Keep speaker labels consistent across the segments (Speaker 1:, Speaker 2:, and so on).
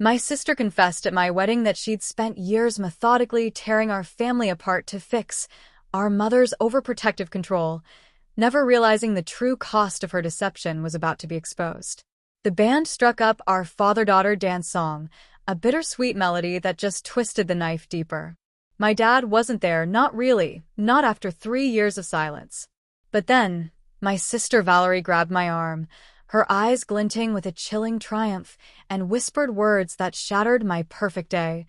Speaker 1: My sister confessed at my wedding that she'd spent years methodically tearing our family apart to fix our mother's overprotective control, never realizing the true cost of her deception was about to be exposed. The band struck up our father-daughter dance song, a bittersweet melody that just twisted the knife deeper. My dad wasn't there, not really, not after 3 years of silence. But then, my sister Valerie grabbed my arm, her eyes glinting with a chilling triumph, and whispered words that shattered my perfect day.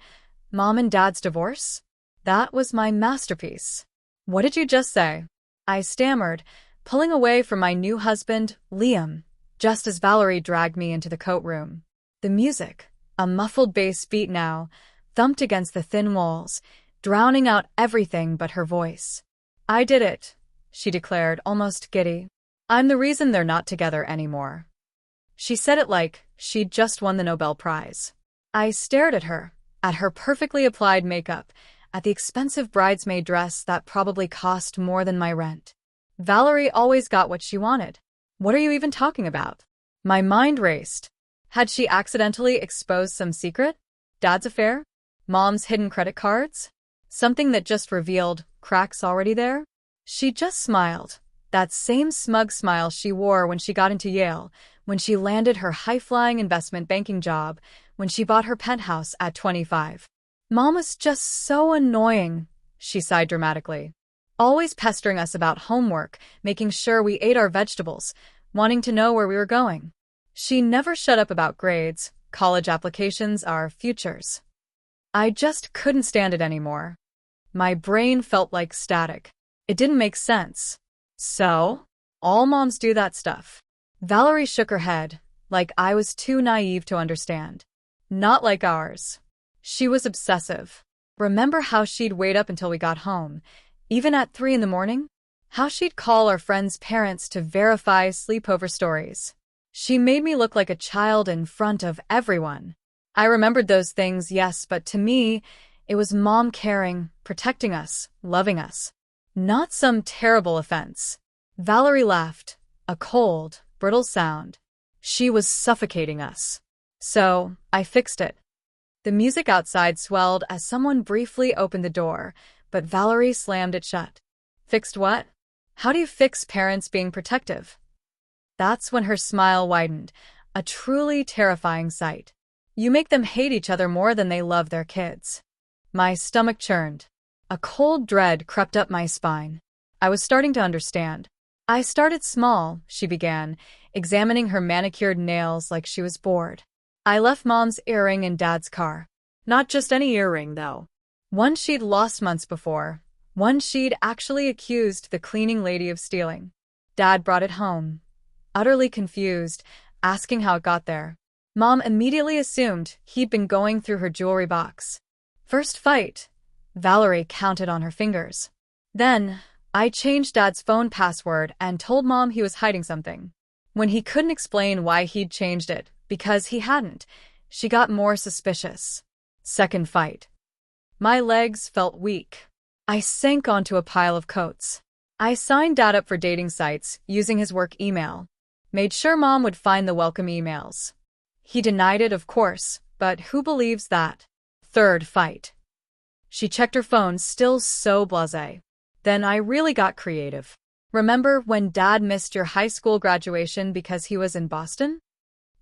Speaker 1: Mom and Dad's divorce? That was my masterpiece. What did you just say? I stammered, pulling away from my new husband, Liam, just as Valerie dragged me into the coat room. The music, a muffled bass beat now, thumped against the thin walls, drowning out everything but her voice. I did it, she declared, almost giddy. I'm the reason they're not together anymore. She said it like she'd just won the Nobel Prize. I stared at her perfectly applied makeup, at the expensive bridesmaid dress that probably cost more than my rent. Valerie always got what she wanted. What are you even talking about? My mind raced. Had she accidentally exposed some secret? Dad's affair? Mom's hidden credit cards? Something that just revealed cracks already there? She just smiled. That same smug smile she wore when she got into Yale, when she landed her high-flying investment banking job, when she bought her penthouse at 25. Mom was just so annoying, she sighed dramatically. Always pestering us about homework, making sure we ate our vegetables, wanting to know where we were going. She never shut up about grades, college applications, our futures. I just couldn't stand it anymore. My brain felt like static. It didn't make sense. So? All moms do that stuff. Valerie shook her head, like I was too naive to understand. Not like ours. She was obsessive. Remember how she'd wait up until we got home, even at 3 in the morning? How she'd call our friends' parents to verify sleepover stories. She made me look like a child in front of everyone. I remembered those things, yes, but to me, it was Mom caring, protecting us, loving us. Not some terrible offense. Valerie laughed, a cold, brittle sound. She was suffocating us. So, I fixed it. The music outside swelled as someone briefly opened the door, but Valerie slammed it shut. Fixed what? How do you fix parents being protective? That's when her smile widened, a truly terrifying sight. You make them hate each other more than they love their kids. My stomach churned. A cold dread crept up my spine. I was starting to understand. I started small, she began, examining her manicured nails like she was bored. I left Mom's earring in Dad's car. Not just any earring, though. One she'd lost months before. One she'd actually accused the cleaning lady of stealing. Dad brought it home, utterly confused, asking how it got there. Mom immediately assumed he'd been going through her jewelry box. First fight. Valerie counted on her fingers. Then, I changed Dad's phone password and told Mom he was hiding something. When he couldn't explain why he'd changed it, because he hadn't, she got more suspicious. Second fight. My legs felt weak. I sank onto a pile of coats. I signed Dad up for dating sites using his work email. Made sure Mom would find the welcome emails. He denied it, of course, but who believes that? Third fight. She checked her phone, still so blasé. Then I really got creative. Remember when Dad missed your high school graduation because he was in Boston?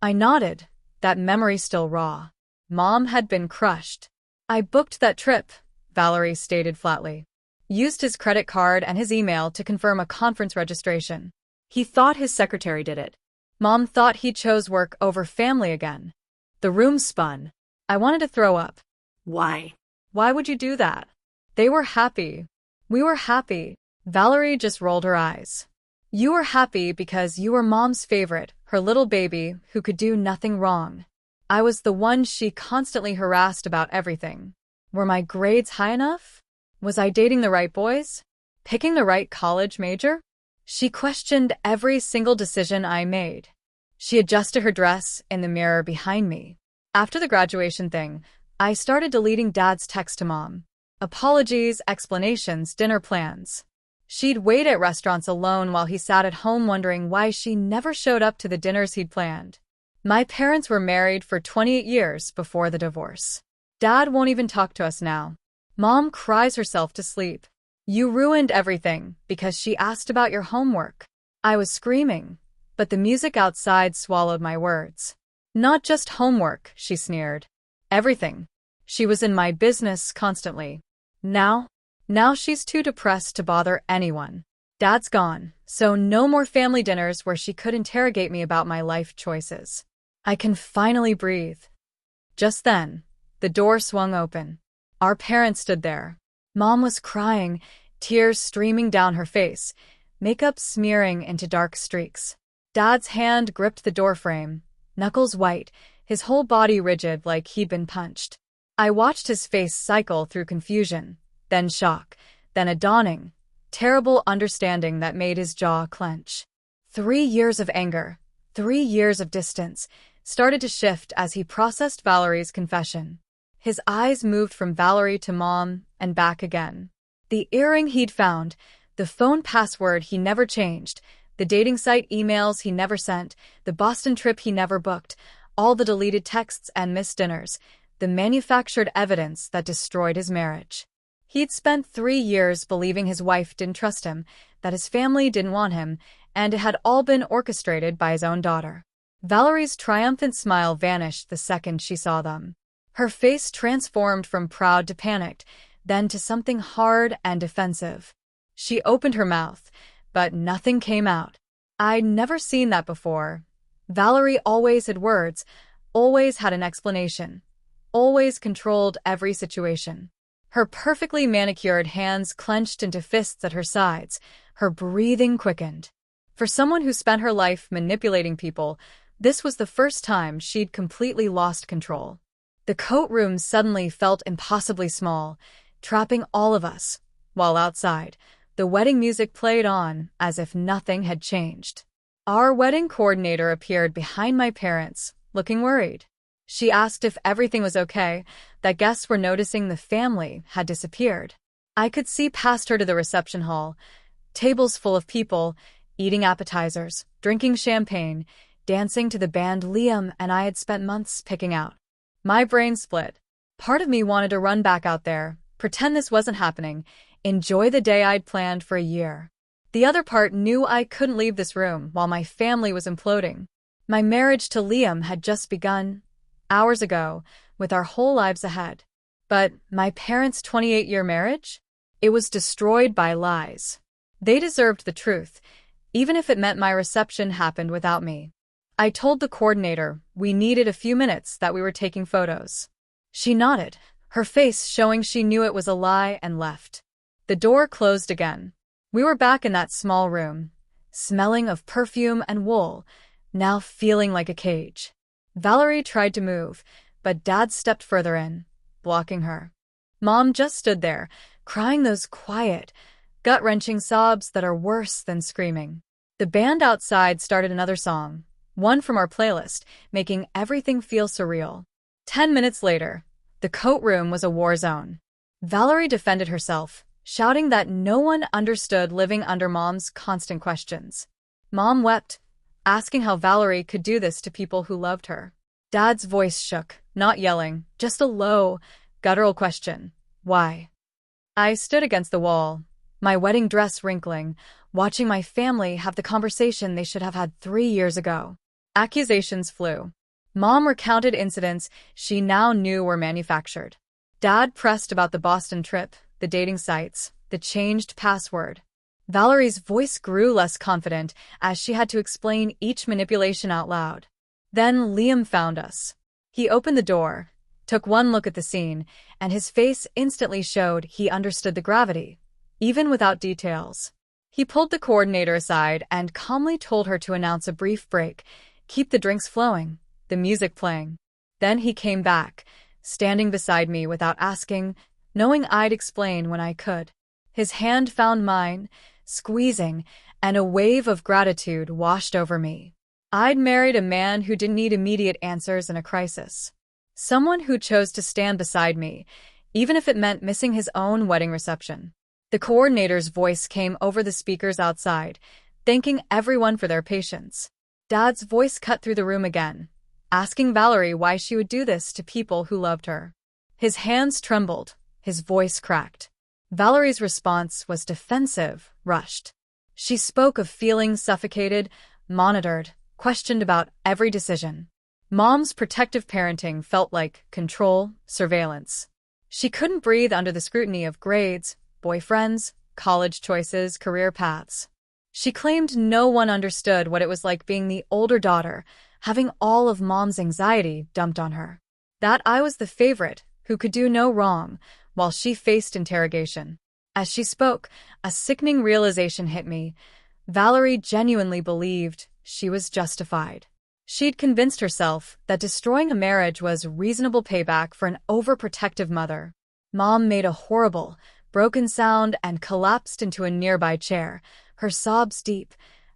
Speaker 1: I nodded, that memory still raw. Mom had been crushed. I booked that trip, Valerie stated flatly. Used his credit card and his email to confirm a conference registration. He thought his secretary did it. Mom thought he chose work over family again. The room spun. I wanted to throw up.
Speaker 2: Why?
Speaker 1: Why would you do that? They were happy. We were happy. Valerie just rolled her eyes. You were happy because you were Mom's favorite, her little baby who could do nothing wrong. I was the one she constantly harassed about everything. Were my grades high enough? Was I dating the right boys? Picking the right college major? She questioned every single decision I made. She adjusted her dress in the mirror behind me. After the graduation thing, I started deleting Dad's text to Mom. Apologies, explanations, dinner plans. She'd wait at restaurants alone while he sat at home wondering why she never showed up to the dinners he'd planned. My parents were married for 28 years before the divorce. Dad won't even talk to us now. Mom cries herself to sleep. You ruined everything because she asked about your homework. I was screaming, but the music outside swallowed my words. Not just homework, she sneered. Everything. She was in my business constantly. Now she's too depressed to bother anyone. Dad's gone, so no more family dinners where she could interrogate me about my life choices. I can finally breathe. Just then, the door swung open. Our parents stood there. Mom was crying, tears streaming down her face, makeup smearing into dark streaks. Dad's hand gripped the doorframe, knuckles white, his whole body rigid like he'd been punched. I watched his face cycle through confusion, then shock, then a dawning, terrible understanding that made his jaw clench. 3 years of anger, 3 years of distance, started to shift as he processed Valerie's confession. His eyes moved from Valerie to Mom and back again. The earring he'd found, the phone password he never changed, the dating site emails he never sent, the Boston trip he never booked, all the deleted texts and missed dinners, the manufactured evidence that destroyed his marriage. He'd spent 3 years believing his wife didn't trust him, that his family didn't want him, and it had all been orchestrated by his own daughter. Valerie's triumphant smile vanished the second she saw them. Her face transformed from proud to panicked, then to something hard and defensive. She opened her mouth, but nothing came out. I'd never seen that before. Valerie always had words, always had an explanation, always controlled every situation. Her perfectly manicured hands clenched into fists at her sides, her breathing quickened. For someone who spent her life manipulating people, this was the first time she'd completely lost control. The coat room suddenly felt impossibly small, trapping all of us, while outside, the wedding music played on as if nothing had changed. Our wedding coordinator appeared behind my parents, looking worried. She asked if everything was okay, that guests were noticing the family had disappeared. I could see past her to the reception hall, tables full of people, eating appetizers, drinking champagne, dancing to the band Liam and I had spent months picking out. My brain split. Part of me wanted to run back out there, pretend this wasn't happening, enjoy the day I'd planned for a year. The other part knew I couldn't leave this room while my family was imploding. My marriage to Liam had just begun, hours ago, with our whole lives ahead. But my parents' 28-year marriage? It was destroyed by lies. They deserved the truth, even if it meant my reception happened without me. I told the coordinator we needed a few minutes, that we were taking photos. She nodded, her face showing she knew it was a lie, and left. The door closed again. We were back in that small room, smelling of perfume and wool, now feeling like a cage. Valerie tried to move, but Dad stepped further in, blocking her. Mom just stood there, crying those quiet, gut-wrenching sobs that are worse than screaming. The band outside started another song, one from our playlist, making everything feel surreal. 10 minutes later, the coat room was a war zone. Valerie defended herself, shouting that no one understood living under Mom's constant questions. Mom wept, asking how Valerie could do this to people who loved her. Dad's voice shook, not yelling, just a low, guttural question. Why? I stood against the wall, my wedding dress wrinkling, watching my family have the conversation they should have had 3 years ago. Accusations flew. Mom recounted incidents she now knew were manufactured. Dad pressed about the Boston trip, the dating sites, the changed password. Valerie's voice grew less confident as she had to explain each manipulation out loud. Then Liam found us. He opened the door, took one look at the scene, and his face instantly showed he understood the gravity, even without details. He pulled the coordinator aside and calmly told her to announce a brief break, keep the drinks flowing, the music playing. Then he came back, standing beside me without asking, knowing I'd explain when I could. His hand found mine, squeezing, and a wave of gratitude washed over me. I'd married a man who didn't need immediate answers in a crisis. Someone who chose to stand beside me, even if it meant missing his own wedding reception. The coordinator's voice came over the speakers outside, thanking everyone for their patience. Dad's voice cut through the room again, asking Valerie why she would do this to people who loved her. His hands trembled, his voice cracked. Valerie's response was defensive, rushed. She spoke of feeling suffocated, monitored, questioned about every decision. Mom's protective parenting felt like control, surveillance. She couldn't breathe under the scrutiny of grades, boyfriends, college choices, career paths. She claimed no one understood what it was like being the older daughter, having all of Mom's anxiety dumped on her. That I was the favorite, who could do no wrong, while she faced interrogation. As she spoke, a sickening realization hit me. Valerie genuinely believed she was justified. She'd convinced herself that destroying a marriage was reasonable payback for an overprotective mother. Mom made a horrible, broken sound and collapsed into a nearby chair, her sobs deep,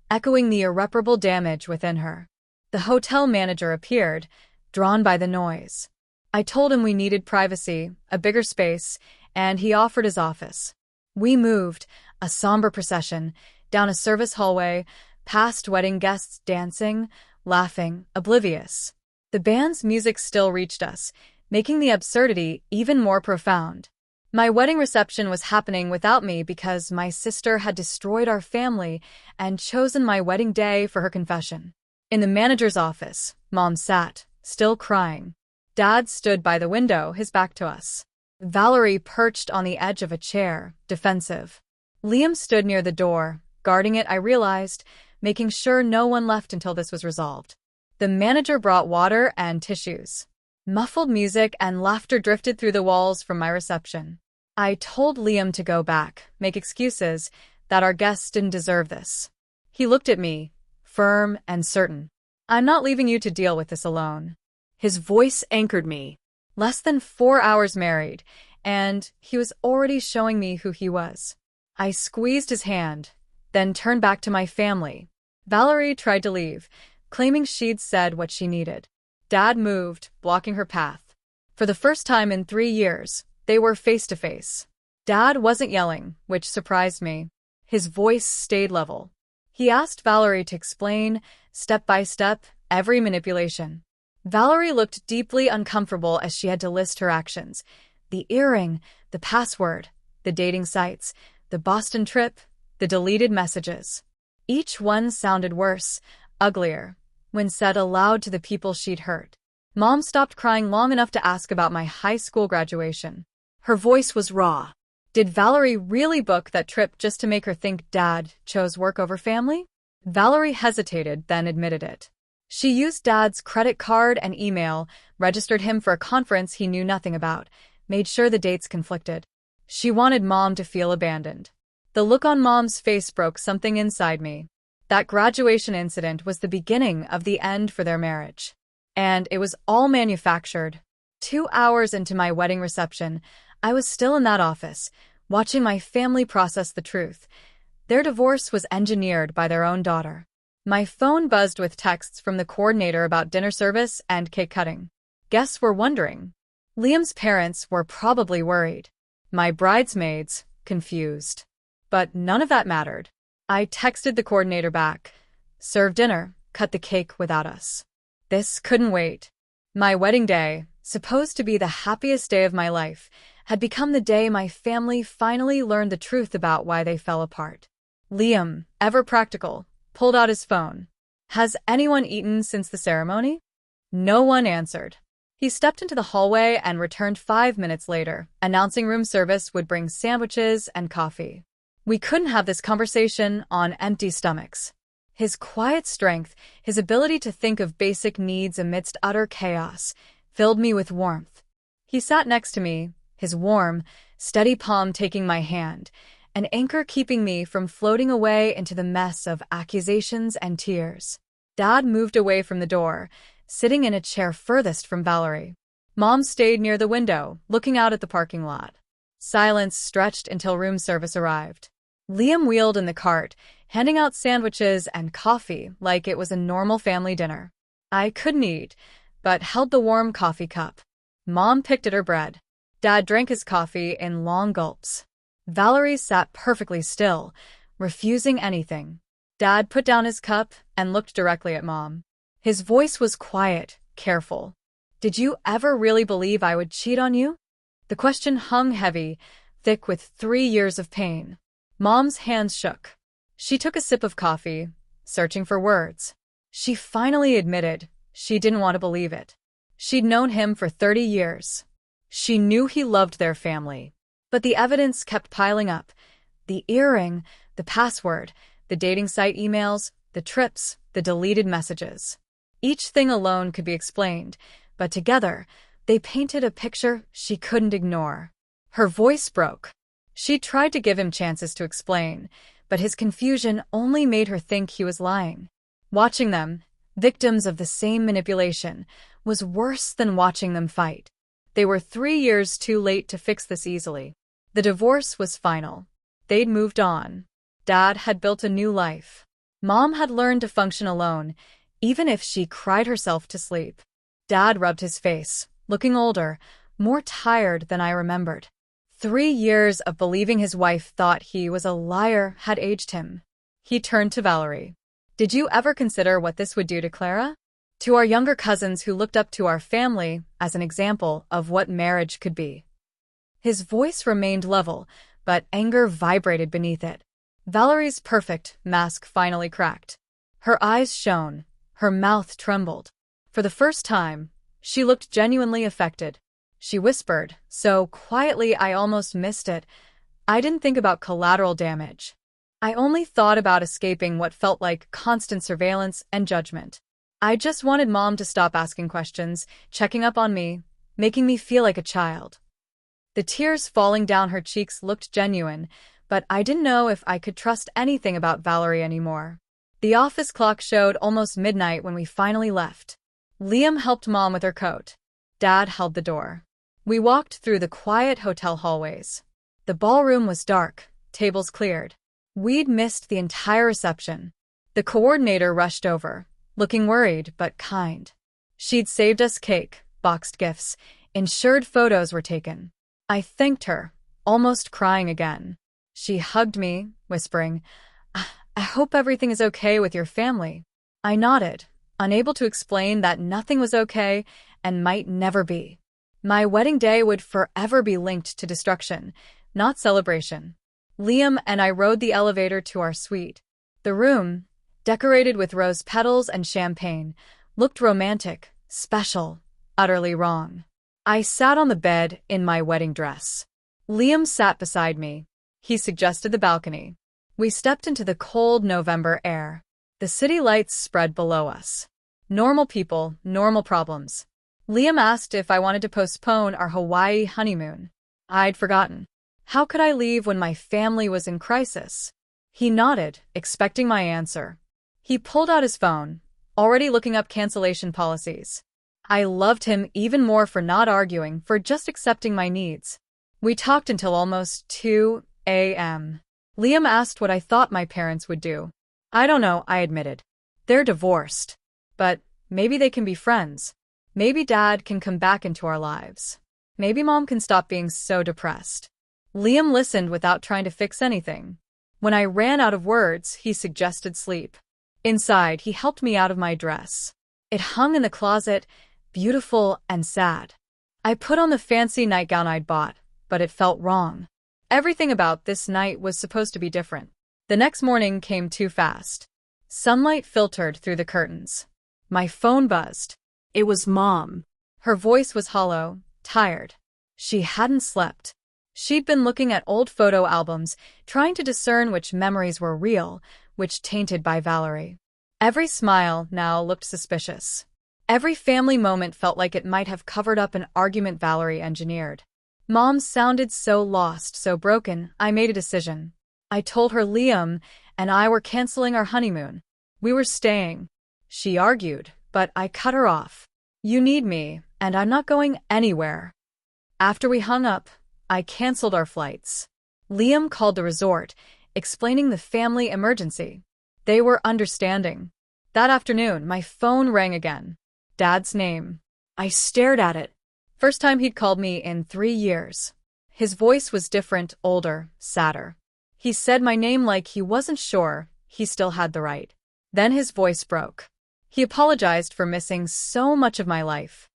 Speaker 1: echoing the irreparable damage within her. The hotel manager appeared, drawn by the noise. I told him we needed privacy, a bigger space, and he offered his office. We moved, a somber procession, down a service hallway, past wedding guests dancing, laughing, oblivious. The band's music still reached us, making the absurdity even more profound. My wedding reception was happening without me because my sister had destroyed our family and chosen my wedding day for her confession. In the manager's office, Mom sat, still crying. Dad stood by the window, his back to us. Valerie perched on the edge of a chair, defensive. Liam stood near the door, guarding it, I realized, making sure no one left until this was resolved. The manager brought water and tissues. Muffled music and laughter drifted through the walls from my reception. I told Liam to go back, make excuses, that our guests didn't deserve this. He looked at me, firm and certain. I'm not leaving you to deal with this alone. His voice anchored me. Less than 4 hours married, and he was already showing me who he was. I squeezed his hand, then turned back to my family. Valerie tried to leave, claiming she'd said what she needed. Dad moved, blocking her path. For the first time in 3 years, they were face to face. Dad wasn't yelling, which surprised me. His voice stayed level. He asked Valerie to explain, step by step, every manipulation. Valerie looked deeply uncomfortable as she had to list her actions. The earring, the password, the dating sites, the Boston trip, the deleted messages. Each one sounded worse, uglier, when said aloud to the people she'd hurt. Mom stopped crying long enough to ask about my high school graduation. Her voice was raw. Did Valerie really book that trip just to make her think Dad chose work over family? Valerie hesitated, then admitted it. She used Dad's credit card and email, registered him for a conference he knew nothing about, made sure the dates conflicted. She wanted Mom to feel abandoned. The look on Mom's face broke something inside me. That graduation incident was the beginning of the end for their marriage. And it was all manufactured. 2 hours into my wedding reception, I was still in that office, watching my family process the truth. Their divorce was engineered by their own daughter. My phone buzzed with texts from the coordinator about dinner service and cake cutting. Guests were wondering. Liam's parents were probably worried. My bridesmaids, confused. But none of that mattered. I texted the coordinator back. Serve dinner, cut the cake without us. This couldn't wait. My wedding day, supposed to be the happiest day of my life, had become the day my family finally learned the truth about why they fell apart. Liam, ever practical, pulled out his phone. Has anyone eaten since the ceremony? No one answered. He stepped into the hallway and returned 5 minutes later, announcing room service would bring sandwiches and coffee. We couldn't have this conversation on empty stomachs. His quiet strength, his ability to think of basic needs amidst utter chaos, filled me with warmth. He sat next to me, his warm, steady palm taking my hand, an anchor keeping me from floating away into the mess of accusations and tears. Dad moved away from the door, sitting in a chair furthest from Valerie. Mom stayed near the window, looking out at the parking lot. Silence stretched until room service arrived. Liam wheeled in the cart, handing out sandwiches and coffee like it was a normal family dinner. I couldn't eat, but held the warm coffee cup. Mom picked at her bread. Dad drank his coffee in long gulps. Valerie sat perfectly still, refusing anything. Dad put down his cup and looked directly at Mom. His voice was quiet, careful. Did you ever really believe I would cheat on you? The question hung heavy, thick with 3 years of pain. Mom's hands shook. She took a sip of coffee, searching for words. She finally admitted she didn't want to believe it. She'd known him for 30 years. She knew he loved their family. But the evidence kept piling up. The earring, the password, the dating site emails, the trips, the deleted messages. Each thing alone could be explained, but together, they painted a picture she couldn't ignore. Her voice broke. She tried to give him chances to explain, but his confusion only made her think he was lying. Watching them, victims of the same manipulation, was worse than watching them fight. They were 3 years too late to fix this easily. The divorce was final. They'd moved on. Dad had built a new life. Mom had learned to function alone, even if she cried herself to sleep. Dad rubbed his face, looking older, more tired than I remembered. 3 years of believing his wife thought he was a liar had aged him. He turned to Valerie. Did you ever consider what this would do to Clara? To our younger cousins who looked up to our family as an example of what marriage could be. His voice remained level, but anger vibrated beneath it. Valerie's perfect mask finally cracked. Her eyes shone, her mouth trembled. For the first time, she looked genuinely affected. She whispered, so quietly I almost missed it, I didn't think about collateral damage. I only thought about escaping what felt like constant surveillance and judgment. I just wanted Mom to stop asking questions, checking up on me, making me feel like a child. The tears falling down her cheeks looked genuine, but I didn't know if I could trust anything about Valerie anymore. The office clock showed almost midnight when we finally left. Liam helped Mom with her coat. Dad held the door. We walked through the quiet hotel hallways. The ballroom was dark, tables cleared. We'd missed the entire reception. The coordinator rushed over, looking worried but kind. She'd saved us cake, boxed gifts, ensured photos were taken. I thanked her, almost crying again. She hugged me, whispering, I hope everything is okay with your family. I nodded, unable to explain that nothing was okay and might never be. My wedding day would forever be linked to destruction, not celebration. Liam and I rode the elevator to our suite. The room, decorated with rose petals and champagne, looked romantic, special, utterly wrong. I sat on the bed in my wedding dress. Liam sat beside me. He suggested the balcony. We stepped into the cold November air. The city lights spread below us. Normal people, normal problems. Liam asked if I wanted to postpone our Hawaii honeymoon. I'd forgotten. How could I leave when my family was in crisis? He nodded, expecting my answer. He pulled out his phone, already looking up cancellation policies. I loved him even more for not arguing, for just accepting my needs. We talked until almost 2 a.m. Liam asked what I thought my parents would do. I don't know, I admitted. They're divorced. But maybe they can be friends. Maybe Dad can come back into our lives. Maybe Mom can stop being so depressed. Liam listened without trying to fix anything. When I ran out of words, he suggested sleep. Inside, he helped me out of my dress. It hung in the closet, beautiful and sad. I put on the fancy nightgown I'd bought, but it felt wrong. Everything about this night was supposed to be different. The next morning came too fast. Sunlight filtered through the curtains. My phone buzzed. It was Mom. Her voice was hollow, tired. She hadn't slept. She'd been looking at old photo albums, trying to discern which memories were real, which tainted by Valerie. Every smile now looked suspicious. Every family moment felt like it might have covered up an argument Valerie engineered. Mom sounded so lost, so broken, I made a decision. I told her Liam and I were canceling our honeymoon. We were staying. She argued, but I cut her off. You need me, and I'm not going anywhere. After we hung up, I canceled our flights. Liam called the resort, explaining the family emergency. They were understanding. That afternoon, my phone rang again. Dad's name. I stared at it. First time he'd called me in 3 years. His voice was different, older, sadder. He said my name like he wasn't sure he still had the right. Then his voice broke. He apologized for missing so much of my life.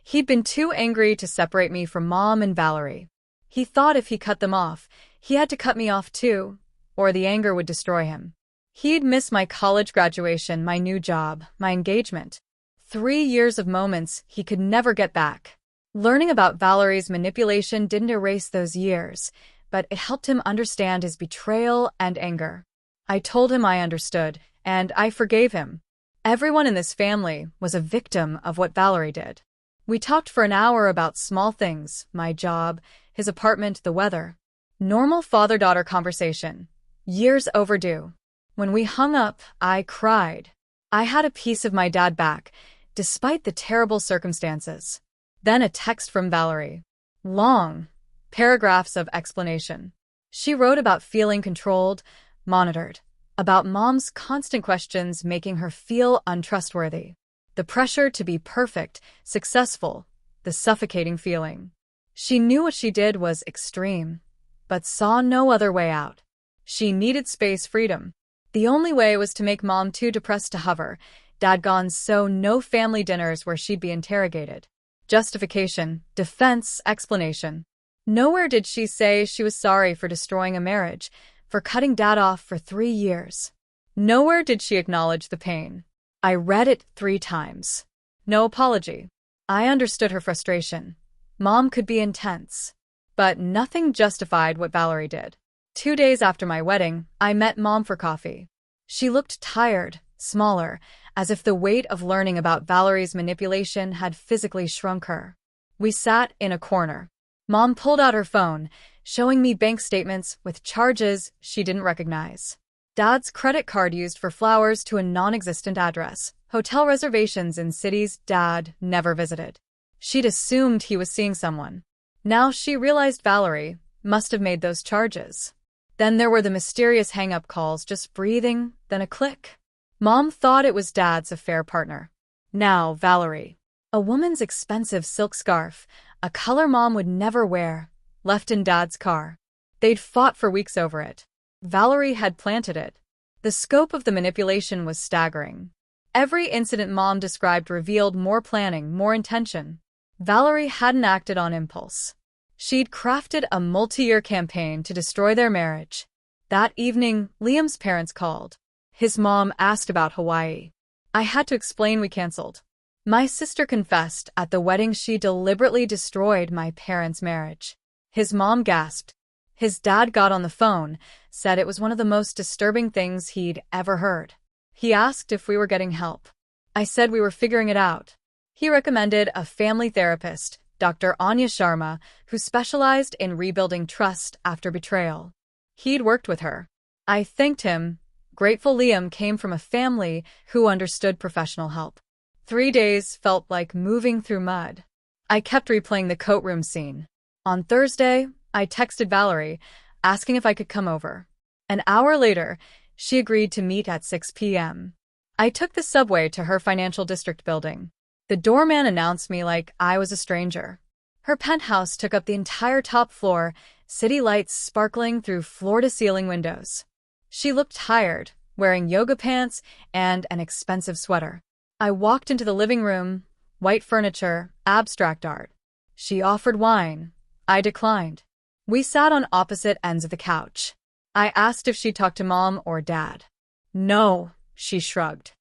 Speaker 1: He'd been too angry to separate me from Mom and Valerie. He thought if he cut them off, he had to cut me off too, or the anger would destroy him. He'd miss my college graduation, my new job, my engagement. 3 years of moments he could never get back. Learning about Valerie's manipulation didn't erase those years, but it helped him understand his betrayal and anger. I told him I understood, and I forgave him. Everyone in this family was a victim of what Valerie did. We talked for an hour about small things, my job, his apartment, the weather. Normal father-daughter conversation. Years overdue. When we hung up, I cried. I had a piece of my dad back, despite the terrible circumstances. Then a text from Valerie. Long paragraphs of explanation. She wrote about feeling controlled, monitored, about Mom's constant questions making her feel untrustworthy. The pressure to be perfect, successful, the suffocating feeling. She knew what she did was extreme, but saw no other way out. She needed space, freedom. The only way was to make Mom too depressed to hover. Dad gone, so no family dinners where she'd be interrogated. Justification, defense, explanation. Nowhere did she say she was sorry for destroying a marriage, for cutting Dad off for 3 years. Nowhere did she acknowledge the pain. I read it 3 times. No apology. I understood her frustration. Mom could be intense. But nothing justified what Valerie did. 2 days after my wedding, I met Mom for coffee. She looked tired, smaller, as if the weight of learning about Valerie's manipulation had physically shrunk her. We sat in a corner. Mom pulled out her phone, showing me bank statements with charges she didn't recognize. Dad's credit card used for flowers to a non-existent address, hotel reservations in cities Dad never visited. She'd assumed he was seeing someone. Now she realized Valerie must have made those charges. Then there were the mysterious hang-up calls, just breathing, then a click. Mom thought it was Dad's affair partner. Now Valerie. A woman's expensive silk scarf, a color Mom would never wear, left in Dad's car. They'd fought for weeks over it. Valerie had planted it. The scope of the manipulation was staggering. Every incident Mom described revealed more planning, more intention. Valerie hadn't acted on impulse. She'd crafted a multi-year campaign to destroy their marriage. That evening, Liam's parents called. His mom asked about Hawaii. I had to explain we canceled. My sister confessed at the wedding she deliberately destroyed my parents' marriage. His mom gasped. His dad got on the phone, said it was one of the most disturbing things he'd ever heard. He asked if we were getting help. I said we were figuring it out. He recommended a family therapist, Dr. Anya Sharma, who specialized in rebuilding trust after betrayal. He'd worked with her. I thanked him. Grateful Liam came from a family who understood professional help. 3 days felt like moving through mud. I kept replaying the coat room scene. On Thursday, I texted Valerie, asking if I could come over. An hour later, she agreed to meet at 6 p.m. I took the subway to her financial district building. The doorman announced me like I was a stranger. Her penthouse took up the entire top floor, city lights sparkling through floor-to-ceiling windows. She looked tired, wearing yoga pants and an expensive sweater. I walked into the living room, white furniture, abstract art. She offered wine. I declined. We sat on opposite ends of the couch. I asked if she talked to Mom or Dad. No, she shrugged.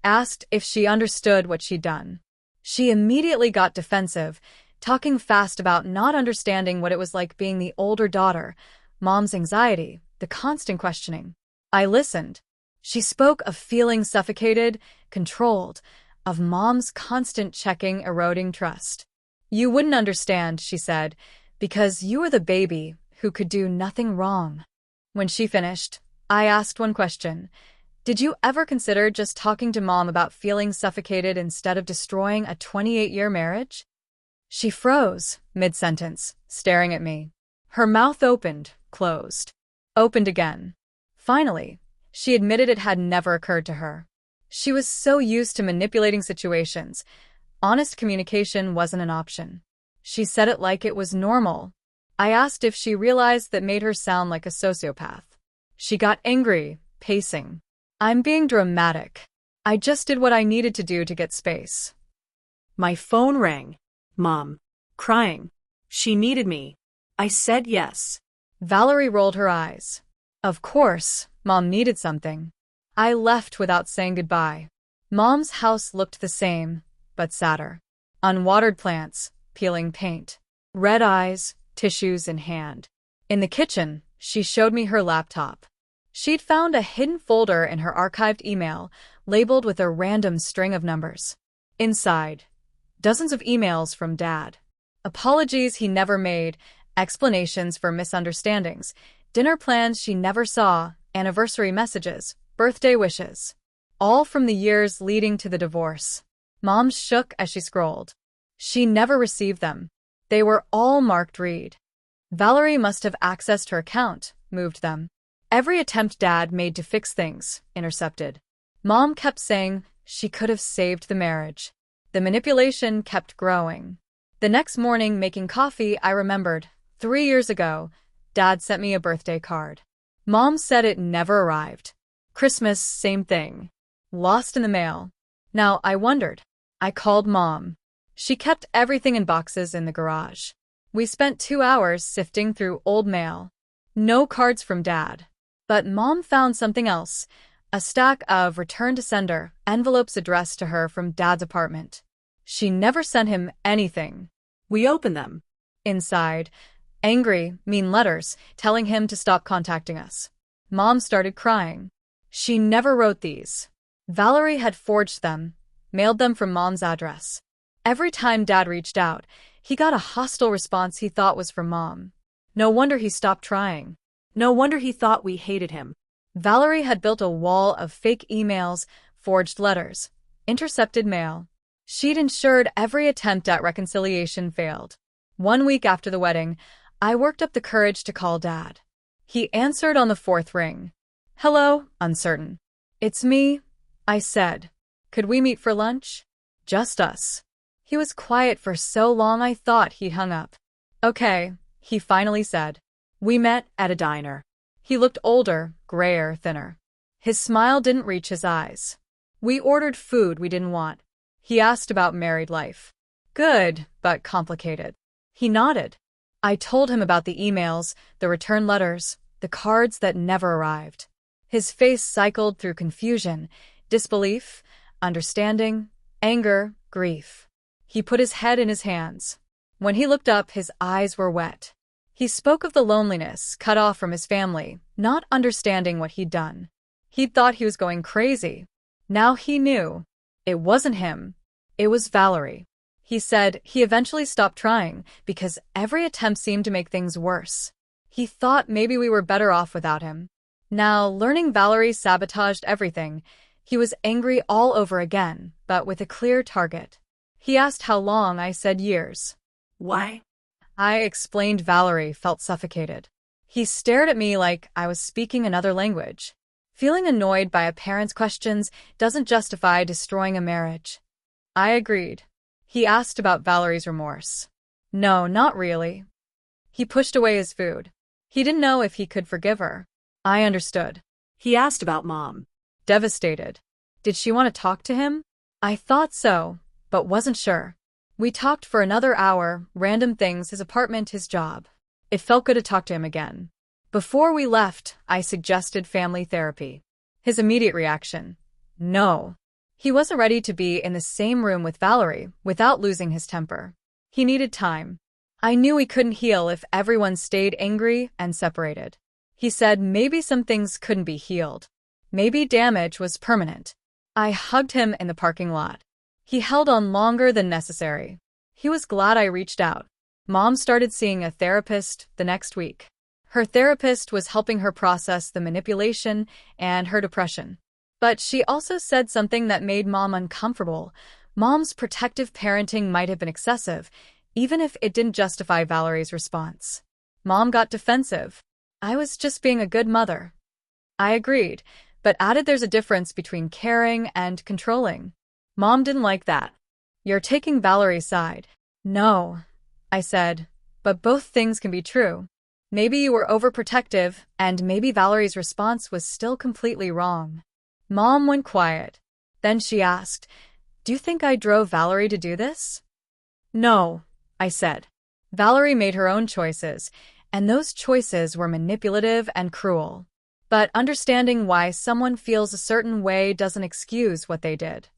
Speaker 1: Asked if she understood what she'd done. She immediately got defensive, talking fast about not understanding what it was like being the older daughter, Mom's anxiety, the constant questioning. I listened. She spoke of feeling suffocated, controlled, of Mom's constant checking, eroding trust. You wouldn't understand, she said, because you were the baby who could do nothing wrong. When she finished, I asked one question. Did you ever consider just talking to Mom about feeling suffocated instead of destroying a 28-year marriage? She froze, mid-sentence, staring at me. Her mouth opened, closed, opened again. Finally, she admitted it had never occurred to her. She was so used to manipulating situations. Honest communication wasn't an option. She said it like it was normal. I asked if she realized that made her sound like a sociopath. She got angry, pacing. I'm being dramatic. I just did what I needed to do to get space.
Speaker 2: My phone rang. Mom. Crying. She needed me. I said yes.
Speaker 1: Valerie rolled her eyes. Of course, Mom needed something. I left without saying goodbye. Mom's house looked the same, but sadder. Unwatered plants, peeling paint. Red eyes, tissues in hand. In the kitchen, she showed me her laptop. She'd found a hidden folder in her archived email, labeled with a random string of numbers. Inside, dozens of emails from Dad. Apologies he never made, explanations for misunderstandings, dinner plans she never saw, anniversary messages, birthday wishes. All from the years leading to the divorce. Mom shook as she scrolled. She never received them. They were all marked read. Valerie must have accessed her account, moved them. Every attempt Dad made to fix things, intercepted. Mom kept saying she could have saved the marriage. The manipulation kept growing. The next morning, making coffee, I remembered, 3 years ago, Dad sent me a birthday card. Mom said it never arrived. Christmas, same thing. Lost in the mail. Now, I wondered. I called Mom. She kept everything in boxes in the garage. We spent 2 hours sifting through old mail. No cards from Dad. But Mom found something else. A stack of return to sender envelopes addressed to her from Dad's apartment. She never sent him anything.
Speaker 2: We opened them.
Speaker 1: Inside, angry, mean letters telling him to stop contacting us. Mom started crying. She never wrote these. Valerie had forged them, mailed them from Mom's address. Every time Dad reached out, he got a hostile response he thought was from Mom. No wonder he stopped trying.
Speaker 2: No wonder he thought we hated him.
Speaker 1: Valerie had built a wall of fake emails, forged letters, intercepted mail. She'd ensured every attempt at reconciliation failed. 1 week after the wedding, I worked up the courage to call Dad. He answered on the 4th ring. Hello, uncertain. It's me, I said. Could we meet for lunch? Just us. He was quiet for so long I thought he'd hung up. Okay, he finally said. We met at a diner. He looked older, grayer, thinner. His smile didn't reach his eyes. We ordered food we didn't want. He asked about married life. Good, but complicated. He nodded. I told him about the emails, the return letters, the cards that never arrived. His face cycled through confusion, disbelief, understanding, anger, grief. He put his head in his hands. When he looked up, his eyes were wet. He spoke of the loneliness, cut off from his family, not understanding what he'd done. He'd thought he was going crazy. Now he knew. It wasn't him. It was Valerie. He said he eventually stopped trying because every attempt seemed to make things worse. He thought maybe we were better off without him. Now, learning Valerie sabotaged everything, he was angry all over again, but with a clear target. He asked how long. I said years.
Speaker 2: Why?
Speaker 1: I explained. Valerie felt suffocated. He stared at me like I was speaking another language. Feeling annoyed by a parent's questions doesn't justify destroying a marriage. I agreed. He asked about Valerie's remorse. No, not really. He pushed away his food. He didn't know if he could forgive her. I understood.
Speaker 2: He asked about Mom.
Speaker 1: Devastated. Did she want to talk to him? I thought so, but wasn't sure. We talked for another hour, random things, his apartment, his job. It felt good to talk to him again. Before we left, I suggested family therapy. His immediate reaction: no. He wasn't ready to be in the same room with Valerie without losing his temper. He needed time. I knew he couldn't heal if everyone stayed angry and separated. He said maybe some things couldn't be healed. Maybe damage was permanent. I hugged him in the parking lot. He held on longer than necessary. He was glad I reached out. Mom started seeing a therapist the next week. Her therapist was helping her process the manipulation and her depression. But she also said something that made Mom uncomfortable. Mom's protective parenting might have been excessive, even if it didn't justify Valerie's response. Mom got defensive. I was just being a good mother. I agreed, but added there's a difference between caring and controlling. Mom didn't like that. You're taking Valerie's side. No, I said, but both things can be true. Maybe you were overprotective, and maybe Valerie's response was still completely wrong. Mom went quiet. Then she asked, "Do you think I drove Valerie to do this?" "No," I said. "Valerie made her own choices, and those choices were manipulative and cruel. But understanding why someone feels a certain way doesn't excuse what they did."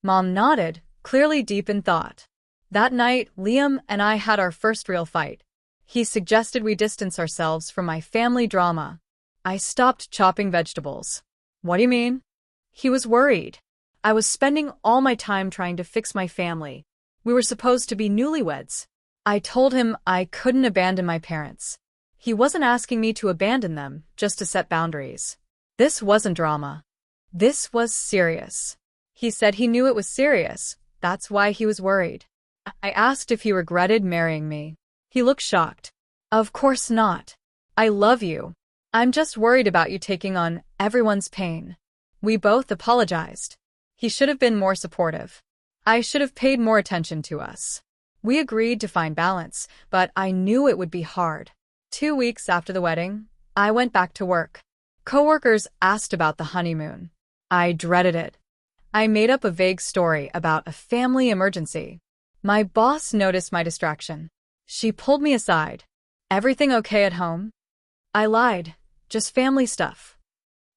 Speaker 1: Mom nodded, clearly deep in thought. That night, Liam and I had our first real fight. He suggested we distance ourselves from my family drama. I stopped chopping vegetables. "What do you mean?" He was worried. I was spending all my time trying to fix my family. We were supposed to be newlyweds. I told him I couldn't abandon my parents. He wasn't asking me to abandon them, just to set boundaries. This wasn't drama. This was serious. He said he knew it was serious. That's why he was worried. I asked if he regretted marrying me. He looked shocked. "Of course not. I love you. I'm just worried about you taking on everyone's pain." We both apologized. He should have been more supportive. I should have paid more attention to us. We agreed to find balance, but I knew it would be hard. 2 weeks after the wedding, I went back to work. Coworkers asked about the honeymoon. I dreaded it. I made up a vague story about a family emergency. My boss noticed my distraction. She pulled me aside. "Everything okay at home?" I lied. "Just family stuff."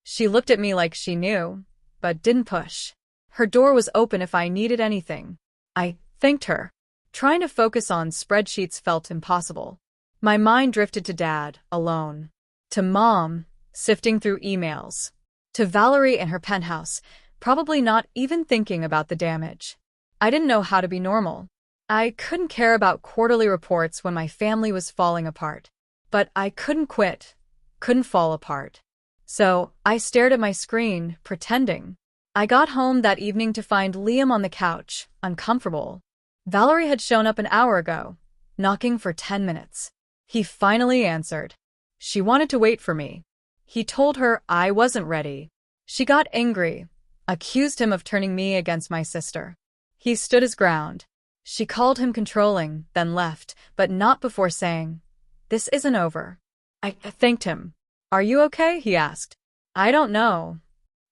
Speaker 1: She looked at me like she knew, but didn't push. Her door was open if I needed anything. I thanked her. Trying to focus on spreadsheets felt impossible. My mind drifted to Dad, alone. To Mom, sifting through emails. To Valerie in her penthouse, probably not even thinking about the damage. I didn't know how to be normal. I couldn't care about quarterly reports when my family was falling apart. But I couldn't quit, couldn't fall apart. So I stared at my screen, pretending. I got home that evening to find Liam on the couch, uncomfortable. Valerie had shown up an hour ago, knocking for 10 minutes. He finally answered. She wanted to wait for me. He told her I wasn't ready. She got angry, accused him of turning me against my sister. He stood his ground. She called him controlling, then left, but not before saying, "This isn't over." I thanked him. "Are you okay?" he asked. "I don't know."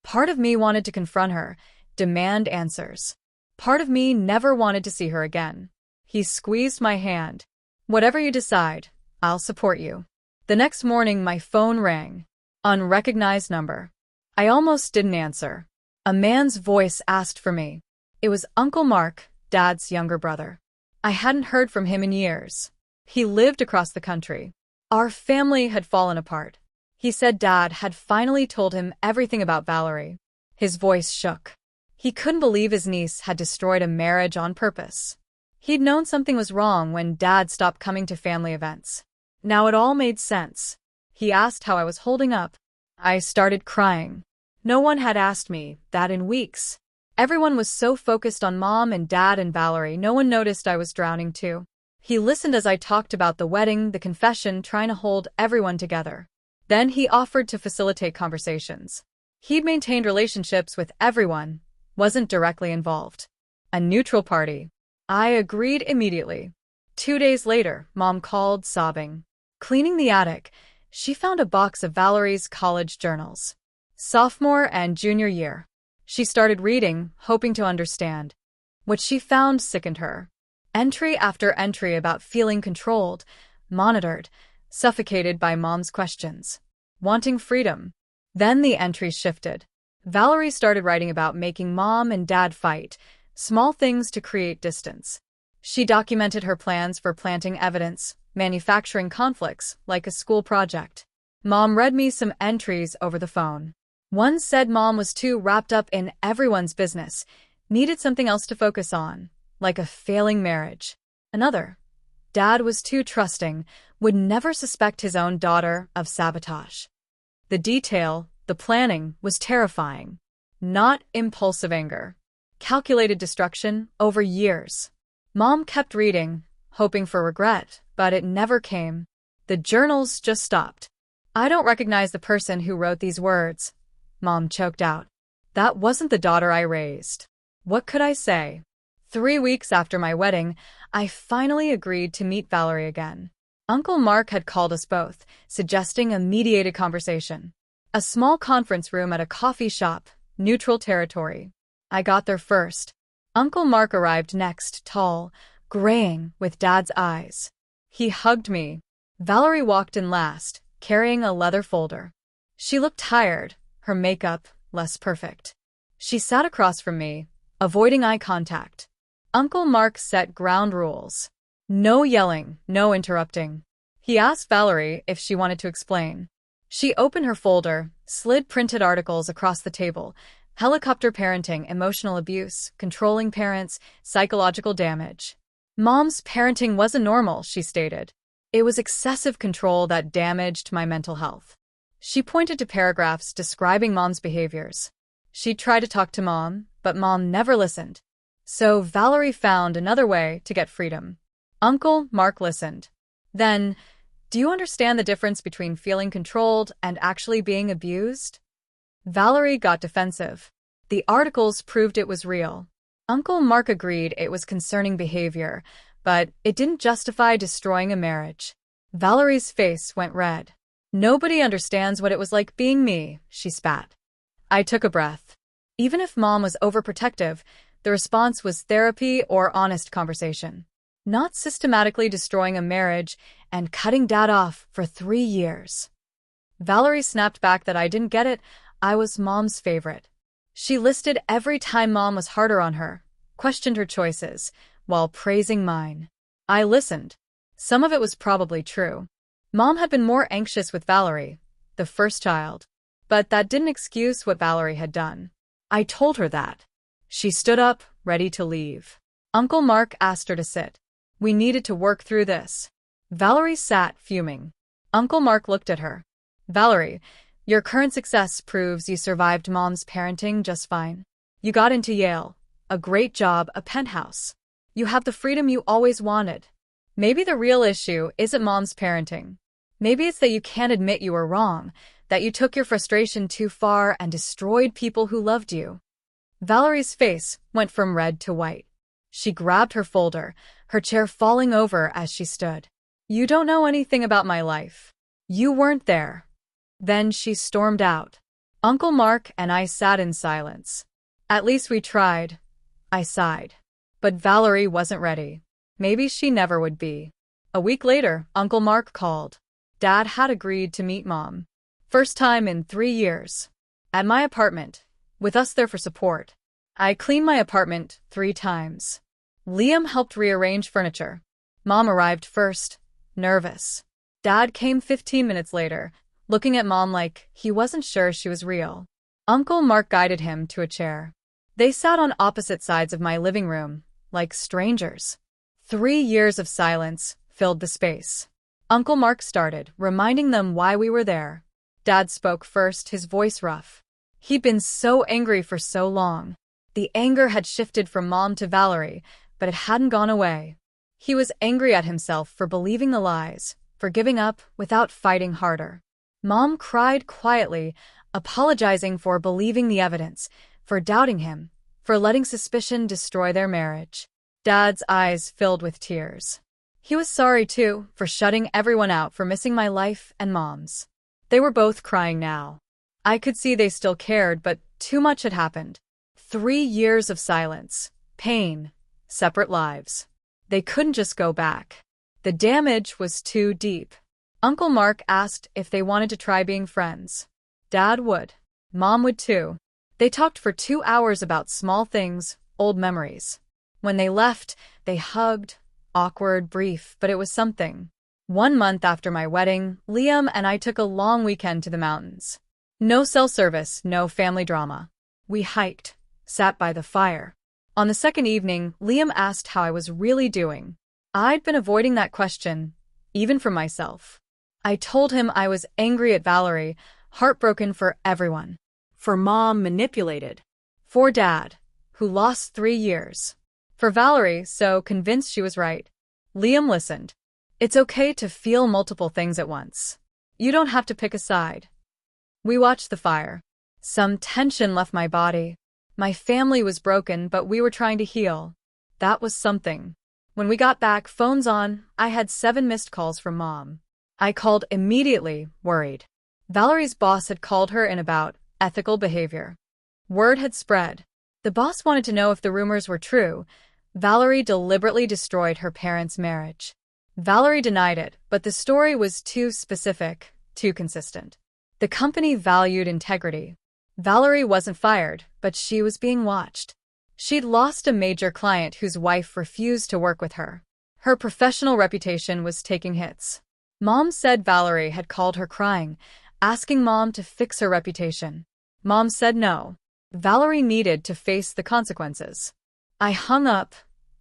Speaker 1: Part of me wanted to confront her, demand answers. Part of me never wanted to see her again. He squeezed my hand. "Whatever you decide, I'll support you." The next morning, my phone rang. Unrecognized number. I almost didn't answer. A man's voice asked for me. It was Uncle Mark, Dad's younger brother. I hadn't heard from him in years. He lived across the country. Our family had fallen apart. He said Dad had finally told him everything about Valerie. His voice shook. He couldn't believe his niece had destroyed a marriage on purpose. He'd known something was wrong when Dad stopped coming to family events. Now it all made sense. He asked how I was holding up. I started crying. No one had asked me that in weeks. Everyone was so focused on Mom and Dad and Valerie, no one noticed I was drowning too. He listened as I talked about the wedding, the confession, trying to hold everyone together. Then he offered to facilitate conversations. He'd maintained relationships with everyone, wasn't directly involved. A neutral party. I agreed immediately. 2 days later, Mom called, sobbing. Cleaning the attic, she found a box of Valerie's college journals. Sophomore and junior year. She started reading, hoping to understand. What she found sickened her. Entry after entry about feeling controlled, monitored, suffocated by Mom's questions. Wanting freedom. Then the entries shifted. Valerie started writing about making Mom and Dad fight, small things to create distance. She documented her plans for planting evidence, manufacturing conflicts, like a school project. Mom read me some entries over the phone. One said Mom was too wrapped up in everyone's business, needed something else to focus on, like a failing marriage. Another, Dad was too trusting, would never suspect his own daughter of sabotage. The detail, the planning, was terrifying. Not impulsive anger. Calculated destruction over years. Mom kept reading, hoping for regret, but it never came. The journals just stopped. "I don't recognize the person who wrote these words," Mom choked out. "That wasn't the daughter I raised." What could I say? 3 weeks after my wedding, I finally agreed to meet Valerie again. Uncle Mark had called us both, suggesting a mediated conversation. A small conference room at a coffee shop, neutral territory. I got there first. Uncle Mark arrived next, tall, graying, with Dad's eyes. He hugged me. Valerie walked in last, carrying a leather folder. She looked tired, her makeup less perfect. She sat across from me, avoiding eye contact. Uncle Mark set ground rules. No yelling, no interrupting. He asked Valerie if she wanted to explain. She opened her folder, slid printed articles across the table. Helicopter parenting, emotional abuse, controlling parents, psychological damage. Mom's parenting wasn't normal, she stated. It was excessive control that damaged my mental health. She pointed to paragraphs describing Mom's behaviors. She tried to talk to Mom, but Mom never listened. So Valerie found another way to get freedom. Uncle Mark listened. Then, do you understand the difference between feeling controlled and actually being abused? Valerie got defensive. The articles proved it was real. Uncle Mark agreed it was concerning behavior, but it didn't justify destroying a marriage. Valerie's face went red. Nobody understands what it was like being me, she spat. I took a breath. Even if Mom was overprotective, the response was therapy or honest conversation. Not systematically destroying a marriage and cutting Dad off for 3 years. Valerie snapped back that I didn't get it. I was Mom's favorite. She listed every time Mom was harder on her, questioned her choices, while praising mine. I listened. Some of it was probably true. Mom had been more anxious with Valerie, the first child. But that didn't excuse what Valerie had done. I told her that. She stood up, ready to leave. Uncle Mark asked her to sit. We needed to work through this. Valerie sat, fuming. Uncle Mark looked at her. Valerie, your current success proves you survived Mom's parenting just fine. You got into Yale, a great job, a penthouse. You have the freedom you always wanted. Maybe the real issue isn't Mom's parenting. Maybe it's that you can't admit you were wrong, that you took your frustration too far and destroyed people who loved you. Valerie's face went from red to white. She grabbed her folder, her chair falling over as she stood. You don't know anything about my life. You weren't there. Then she stormed out. Uncle Mark and I sat in silence. At least we tried. I sighed. But Valerie wasn't ready. Maybe she never would be. A week later, Uncle Mark called. Dad had agreed to meet Mom. First time in 3 years. At my apartment, with us there for support. I cleaned my apartment 3 times. Liam helped rearrange furniture. Mom arrived first, nervous. Dad came 15 minutes later, looking at Mom like he wasn't sure she was real. Uncle Mark guided him to a chair. They sat on opposite sides of my living room, like strangers. 3 years of silence filled the space. Uncle Mark started, reminding them why we were there. Dad spoke first, his voice rough. He'd been so angry for so long. The anger had shifted from Mom to Valerie, but it hadn't gone away. He was angry at himself for believing the lies, for giving up without fighting harder. Mom cried quietly, apologizing for believing the evidence, for doubting him, for letting suspicion destroy their marriage. Dad's eyes filled with tears. He was sorry, too, for shutting everyone out, for missing my life and Mom's. They were both crying now. I could see they still cared, but too much had happened. 3 years of silence, pain, separate lives. They couldn't just go back. The damage was too deep. Uncle Mark asked if they wanted to try being friends. Dad would. Mom would too. They talked for 2 hours about small things, old memories. When they left, they hugged. Awkward, brief, but it was something. 1 month after my wedding, Liam and I took a long weekend to the mountains. No cell service, no family drama. We hiked, sat by the fire. On the second evening, Liam asked how I was really doing. I'd been avoiding that question, even for myself. I told him I was angry at Valerie, heartbroken for everyone.
Speaker 2: For Mom, manipulated.
Speaker 1: For Dad, who lost 3 years. For Valerie, so convinced she was right. Liam listened. It's okay to feel multiple things at once. You don't have to pick a side. We watched the fire. Some tension left my body. My family was broken, but we were trying to heal. That was something. When we got back, phones on, I had 7 missed calls from Mom. I called immediately, worried. Valerie's boss had called her in about ethical behavior. Word had spread. The The boss wanted to know if the rumors were true. Valerie deliberately destroyed her parents' marriage. Valerie denied it, but the story was too specific, too consistent. The company valued integrity. Valerie wasn't fired, but she was being watched. She'd lost a major client whose wife refused to work with her. Her professional reputation was taking hits. Mom said Valerie had called her crying, asking Mom to fix her reputation. Mom said no. Valerie needed to face the consequences. I hung up,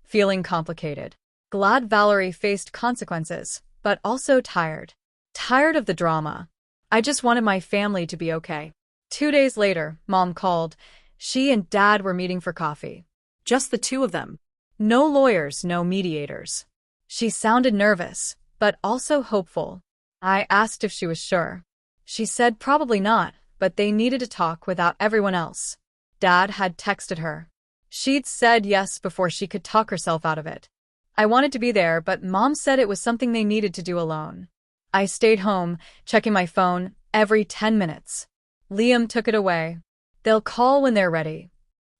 Speaker 1: feeling complicated. Glad Valerie faced consequences, but also tired. Tired of the drama. I just wanted my family to be okay. 2 days later, Mom called. She and Dad were meeting for coffee.
Speaker 2: Just the two of them.
Speaker 1: No lawyers, no mediators. She sounded nervous, but also hopeful. I asked if she was sure. She said probably not, but they needed to talk without everyone else. Dad had texted her. She'd said yes before she could talk herself out of it. I wanted to be there, but Mom said it was something they needed to do alone. I stayed home, checking my phone every 10 minutes. Liam took it away. They'll call when they're ready.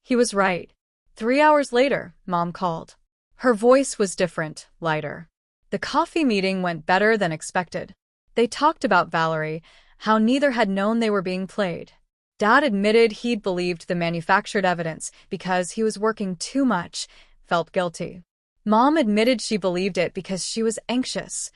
Speaker 1: He was right. 3 hours later, Mom called. Her voice was different, lighter. The coffee meeting went better than expected. They talked about Valerie, how neither had known they were being played. Dad admitted he'd believed the manufactured evidence because he was working too much, felt guilty. Mom admitted she believed it because she was anxious,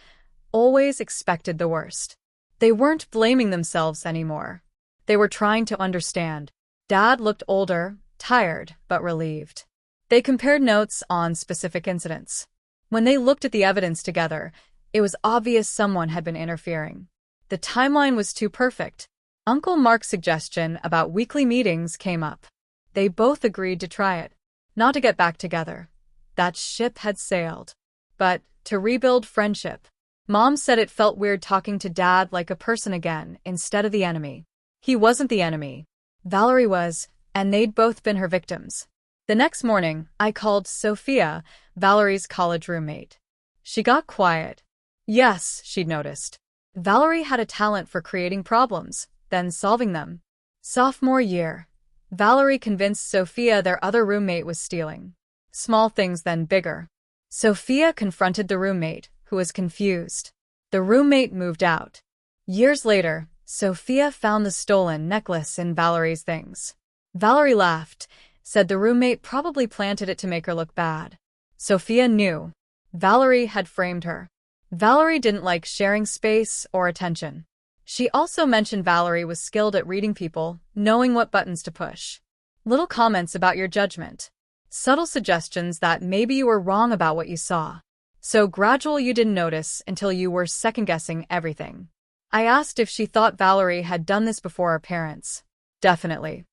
Speaker 1: always expected the worst. They weren't blaming themselves anymore. They were trying to understand. Dad looked older, tired, but relieved. They compared notes on specific incidents. When they looked at the evidence together, it was obvious someone had been interfering. The timeline was too perfect. Uncle Mark's suggestion about weekly meetings came up. They both agreed to try it. Not to get back together. That ship had sailed. But to rebuild friendship. Mom said it felt weird talking to Dad like a person again instead of the enemy. He wasn't the enemy. Valerie was, and they'd both been her victims. The next morning, I called Sophia, Valerie's college roommate. She got quiet. Yes, she'd noticed. Valerie had a talent for creating problems, then solving them. Sophomore year, Valerie convinced Sophia their other roommate was stealing. Small things, then bigger. Sophia confronted the roommate, who was confused. The roommate moved out. Years later, Sophia found the stolen necklace in Valerie's things. Valerie laughed, said the roommate probably planted it to make her look bad. Sophia knew. Valerie had framed her. Valerie didn't like sharing space or attention. She also mentioned Valerie was skilled at reading people, knowing what buttons to push. Little comments about your judgment. Subtle suggestions that maybe you were wrong about what you saw. So gradual you didn't notice until you were second-guessing everything. I asked if she thought Valerie had done this before her parents. Definitely.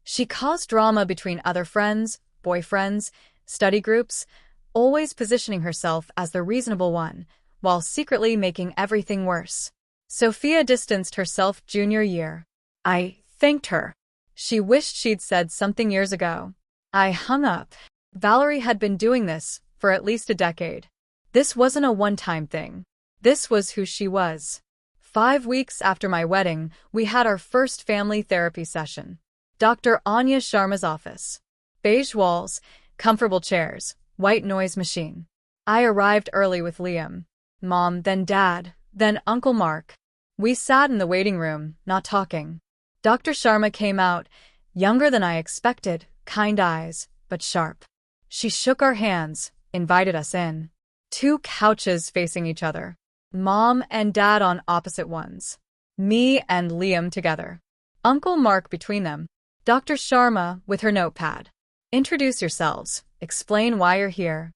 Speaker 1: She caused drama between other friends, boyfriends, study groups, always positioning herself as the reasonable one, while secretly making everything worse. Sophia distanced herself junior year. I thanked her. She wished she'd said something years ago. I hung up. Valerie had been doing this for at least a decade. This wasn't a one-time thing. This was who she was. 5 weeks after my wedding, we had our first family therapy session. Dr. Anya Sharma's office. Beige walls, comfortable chairs, white noise machine. I arrived early with Liam. Mom, then Dad, then Uncle Mark. We sat in the waiting room, not talking. Dr. Sharma came out, younger than I expected, kind eyes, but sharp. She shook our hands, invited us in. 2 couches facing each other. Mom and Dad on opposite ones. Me and Liam together. Uncle Mark between them. Dr. Sharma with her notepad. Introduce yourselves. Explain why you're here.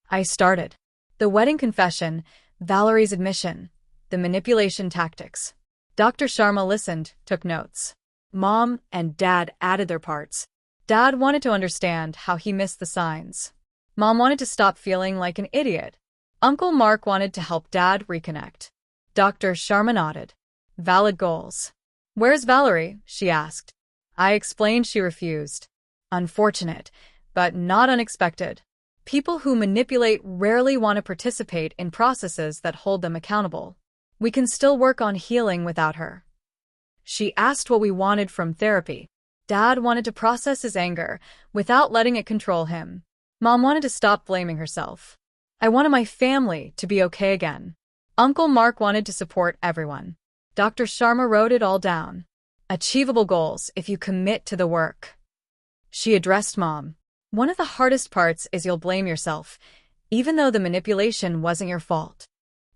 Speaker 1: I started. The wedding confession, Valerie's admission, the manipulation tactics. Dr. Sharma listened, took notes. Mom and Dad added their parts. Dad wanted to understand how he missed the signs. Mom wanted to stop feeling like an idiot. Uncle Mark wanted to help Dad reconnect. Dr. Sharma nodded. Valid goals. Where's Valerie? She asked. I explained she refused. Unfortunate, but not unexpected. People who manipulate rarely want to participate in processes that hold them accountable. We can still work on healing without her. She asked what we wanted from therapy. Dad wanted to process his anger without letting it control him. Mom wanted to stop blaming herself. I wanted my family to be okay again. Uncle Mark wanted to support everyone. Dr. Sharma wrote it all down. Achievable goals if you commit to the work. She addressed Mom. One of the hardest parts is you'll blame yourself, even though the manipulation wasn't your fault.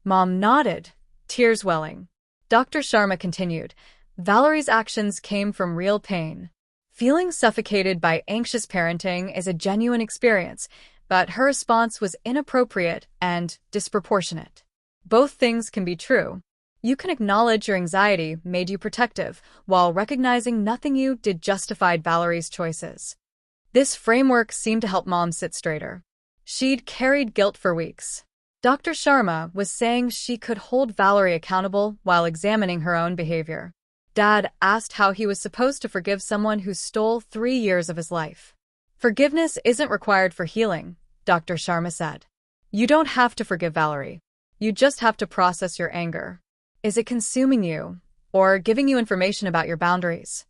Speaker 1: Mom nodded, tears welling. Dr. Sharma continued. Valerie's actions came from real pain. Feeling suffocated by anxious parenting is a genuine experience, but her response was inappropriate and disproportionate. Both things can be true. You can acknowledge your anxiety made you protective, while recognizing nothing you did justified Valerie's choices. This framework seemed to help Mom sit straighter. She'd carried guilt for weeks. Dr. Sharma was saying she could hold Valerie accountable while examining her own behavior. Dad asked how he was supposed to forgive someone who stole 3 years of his life. Forgiveness isn't required for healing, Dr. Sharma said. You don't have to forgive Valerie. You just have to process your anger. Is it consuming you, or giving you information about your boundaries?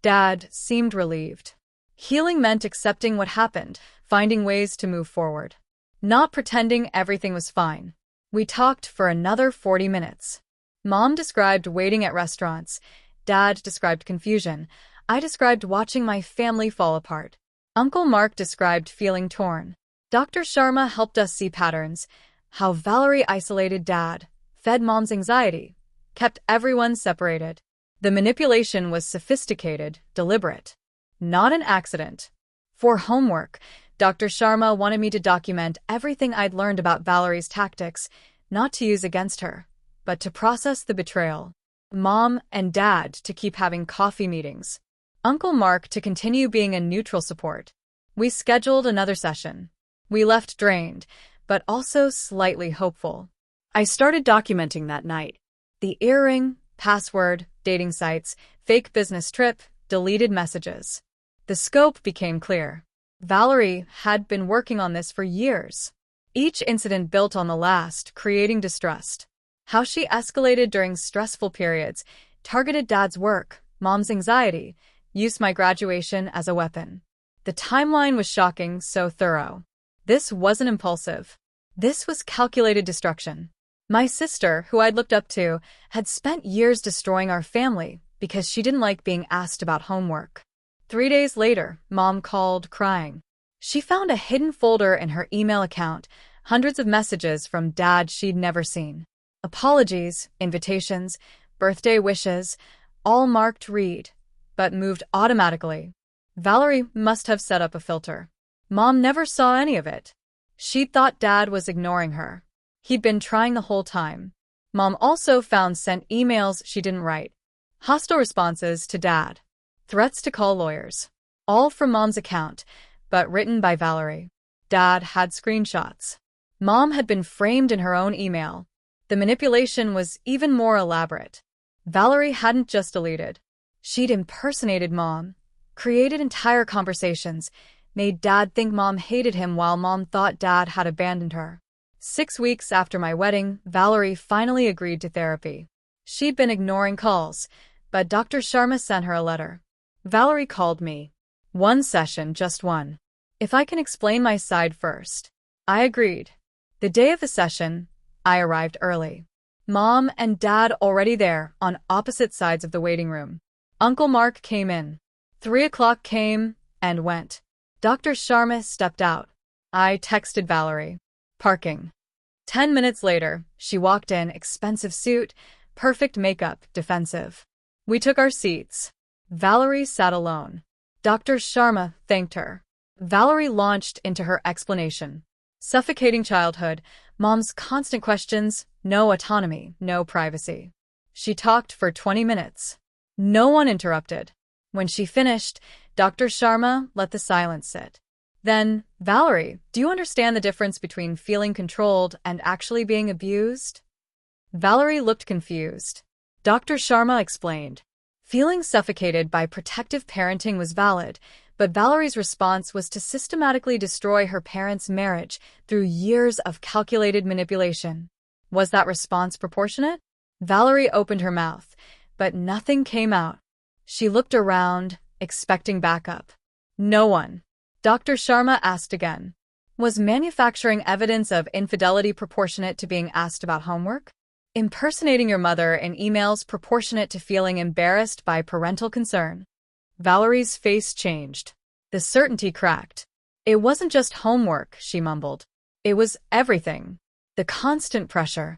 Speaker 1: Dad seemed relieved. Healing meant accepting what happened, finding ways to move forward. Not pretending everything was fine. We talked for another 40 minutes. Mom described waiting at restaurants. Dad described confusion. I described watching my family fall apart. Uncle Mark described feeling torn. Dr. Sharma helped us see patterns. How Valerie isolated Dad, fed Mom's anxiety, kept everyone separated. The manipulation was sophisticated, deliberate. Not an accident. For homework, Dr. Sharma wanted me to document everything I'd learned about Valerie's tactics, not to use against her, but to process the betrayal. Mom and Dad to keep having coffee meetings. Uncle Mark to continue being a neutral support. We scheduled another session. We left drained, but also slightly hopeful.
Speaker 2: I started documenting that night.
Speaker 1: The earring, password, dating sites, fake business trip, deleted messages. The scope became clear. Valerie had been working on this for years. Each incident built on the last, creating distrust. How she escalated during stressful periods, targeted Dad's work, Mom's anxiety, used my graduation as a weapon. The timeline was shocking, so thorough. This wasn't impulsive. This was calculated destruction. My sister, who I'd looked up to, had spent years destroying our family because she didn't like being asked about homework. 3 days later, Mom called, crying. She found a hidden folder in her email account, hundreds of messages from Dad she'd never seen. Apologies, invitations, birthday wishes, all marked read, but moved automatically. Valerie must have set up a filter. Mom never saw any of it. She'd thought Dad was ignoring her. He'd been trying the whole time. Mom also found sent emails she didn't write. Hostile responses to Dad. Threats to call lawyers. All from Mom's account, but written by Valerie. Dad had screenshots. Mom had been framed in her own email. The manipulation was even more elaborate. Valerie hadn't just deleted. She'd impersonated Mom, created entire conversations, made Dad think Mom hated him while Mom thought Dad had abandoned her. 6 weeks after my wedding, Valerie finally agreed to therapy. She'd been ignoring calls, but Dr. Sharma sent her a letter. Valerie called me. 1 session, just one. If I can explain my side first. I agreed. The day of the session, I arrived early. Mom and Dad already there, on opposite sides of the waiting room. Uncle Mark came in. 3 o'clock came and went. Dr. Sharma stepped out. I texted Valerie. Parking. 10 minutes later, she walked in, expensive suit, perfect makeup, defensive. We took our seats. Valerie sat alone. Dr. Sharma thanked her. Valerie launched into her explanation. Suffocating childhood, Mom's constant questions, no autonomy, no privacy. She talked for 20 minutes. No one interrupted. When she finished, Dr. Sharma let the silence sit. Then, Valerie, do you understand the difference between feeling controlled and actually being abused? Valerie looked confused. Dr. Sharma explained. Feeling suffocated by protective parenting was valid, but Valerie's response was to systematically destroy her parents' marriage through years of calculated manipulation. Was that response proportionate? Valerie opened her mouth, but nothing came out. She looked around, expecting backup. No one. Dr. Sharma asked again. Was manufacturing evidence of infidelity proportionate to being asked about homework? Impersonating your mother in emails proportionate to feeling embarrassed by parental concern? Valerie's face changed. The certainty cracked. It wasn't just homework, she mumbled. It was everything. The constant pressure.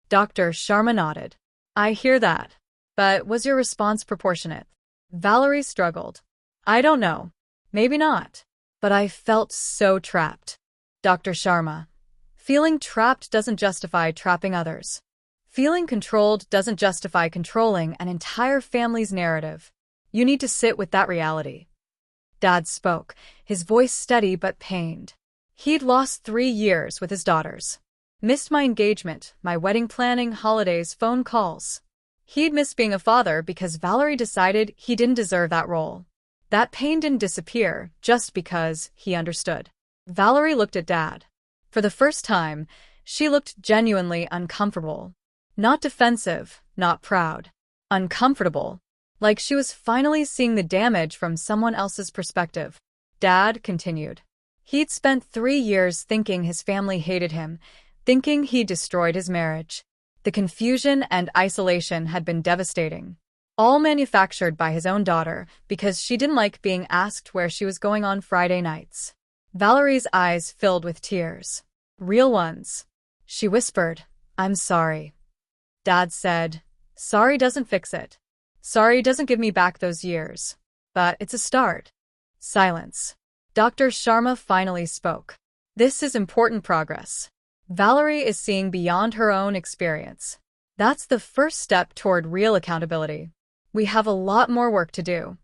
Speaker 1: Dr. Sharma nodded. I hear that. But was your response proportionate? Valerie struggled. I don't know. Maybe not. But I felt so trapped. Dr. Sharma. Feeling trapped doesn't justify trapping others. Feeling controlled doesn't justify controlling an entire family's narrative. You need to sit with that reality. Dad spoke, his voice steady but pained. He'd lost 3 years with his daughters. Missed my engagement, my wedding planning, holidays, phone calls. He'd missed being a father because Valerie decided he didn't deserve that role. That pain didn't disappear just because he understood. Valerie looked at Dad. For the first time, she looked genuinely uncomfortable. Not defensive, not proud. Uncomfortable. Like she was finally seeing the damage from someone else's perspective. Dad continued. He'd spent 3 years thinking his family hated him, thinking he destroyed his marriage. The confusion and isolation had been devastating. All manufactured by his own daughter because she didn't like being asked where she was going on Friday nights. Valerie's eyes filled with tears. Real ones. She whispered, I'm sorry. Dad said, sorry doesn't fix it. Sorry doesn't give me back those years. But it's a start. Silence. Dr. Sharma finally spoke. This is important progress. Valerie is seeing beyond her own experience. That's the first step toward real accountability. We have a lot more work to do.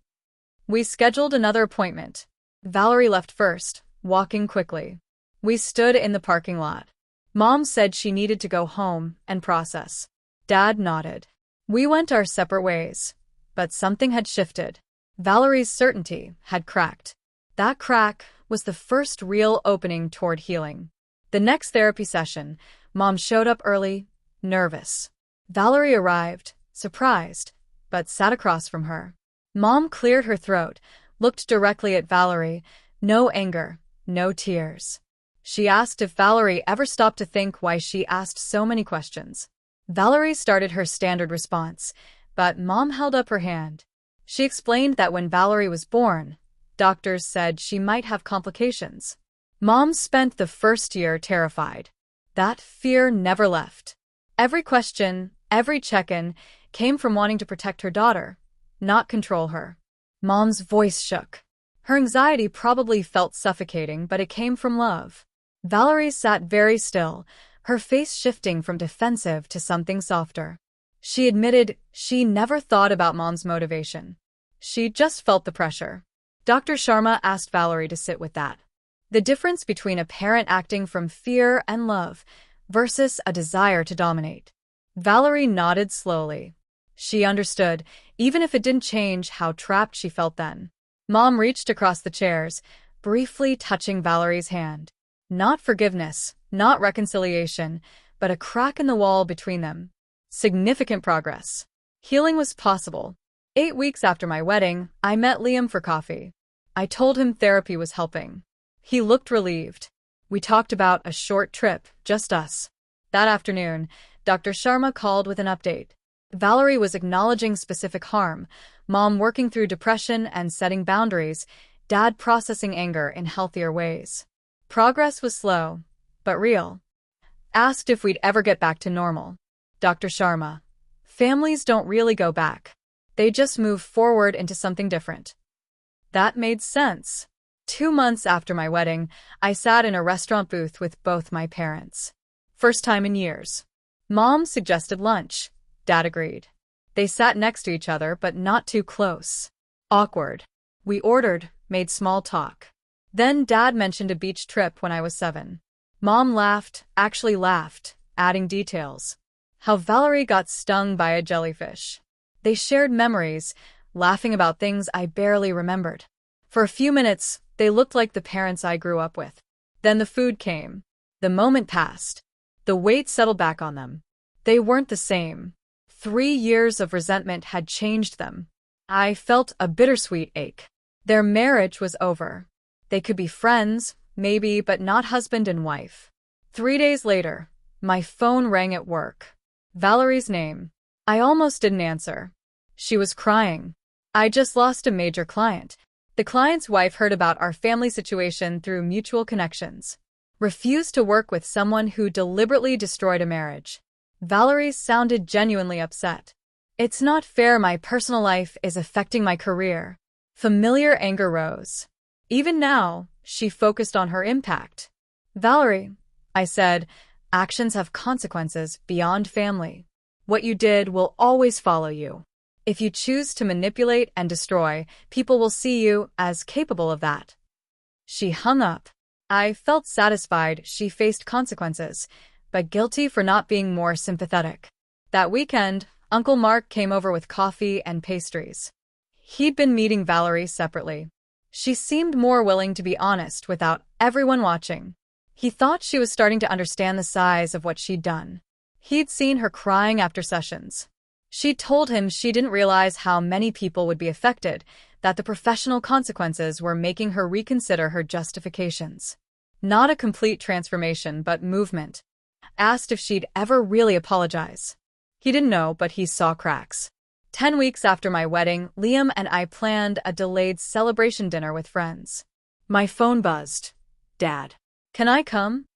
Speaker 1: We scheduled another appointment. Valerie left first, walking quickly. We stood in the parking lot. Mom said she needed to go home and process. Dad nodded. We went our separate ways. But something had shifted. Valerie's certainty had cracked. That crack was the first real opening toward healing. The next therapy session, Mom showed up early, nervous. Valerie arrived, surprised, but sat across from her. Mom cleared her throat, looked directly at Valerie, no anger, no tears. She asked if Valerie ever stopped to think why she asked so many questions. Valerie started her standard response, but Mom held up her hand. She explained that when Valerie was born, doctors said she might have complications. Mom spent the first year terrified. That fear never left. Every question, every check-in, came from wanting to protect her daughter, not control her. Mom's voice shook. Her anxiety probably felt suffocating, but it came from love. Valerie sat very still, her face shifting from defensive to something softer. She admitted she never thought about Mom's motivation. She just felt the pressure. Dr. Sharma asked Valerie to sit with that. The difference between a parent acting from fear and love versus a desire to dominate. Valerie nodded slowly. She understood, even if it didn't change how trapped she felt then. Mom reached across the chairs, briefly touching Valerie's hand. Not forgiveness, not reconciliation, but a crack in the wall between them. Significant progress. Healing was possible. 8 weeks after my wedding, I met Liam for coffee. I told him therapy was helping. He looked relieved. We talked about a short trip, just us. That afternoon, Dr. Sharma called with an update. Valerie was acknowledging specific harm, Mom working through depression and setting boundaries, Dad processing anger in healthier ways. Progress was slow, but real. Asked if we'd ever get back to normal. Dr. Sharma. Families don't really go back. They just move forward into something different. That made sense. 2 months after my wedding, I sat in a restaurant booth with both my parents. First time in years. Mom suggested lunch. Dad agreed. They sat next to each other, but not too close. Awkward. We ordered, made small talk. Then Dad mentioned a beach trip when I was 7. Mom laughed, actually laughed, adding details. How Valerie got stung by a jellyfish. They shared memories, laughing about things I barely remembered. For a few minutes, they looked like the parents I grew up with. Then the food came. The moment passed. The weight settled back on them. They weren't the same. 3 years of resentment had changed them. I felt a bittersweet ache. Their marriage was over. They could be friends, maybe, but not husband and wife. 3 days later, my phone rang at work. Valerie's name. I almost didn't answer. She was crying. I just lost a major client. The client's wife heard about our family situation through mutual connections. Refused to work with someone who deliberately destroyed a marriage. Valerie sounded genuinely upset. It's not fair, my personal life is affecting my career. Familiar anger rose. Even now, she focused on her impact. Valerie, I said, actions have consequences beyond family. What you did will always follow you. If you choose to manipulate and destroy, people will see you as capable of that. She hung up. I felt satisfied she faced consequences, but guilty for not being more sympathetic. That weekend, Uncle Mark came over with coffee and pastries. He'd been meeting Valerie separately. She seemed more willing to be honest without everyone watching. He thought she was starting to understand the size of what she'd done. He'd seen her crying after sessions. She told him she didn't realize how many people would be affected, that the professional consequences were making her reconsider her justifications. Not a complete transformation, but movement. Asked if she'd ever really apologize. He didn't know, but he saw cracks. 10 weeks after my wedding, Liam and I planned a delayed celebration dinner with friends. My phone buzzed. Dad. Can I come?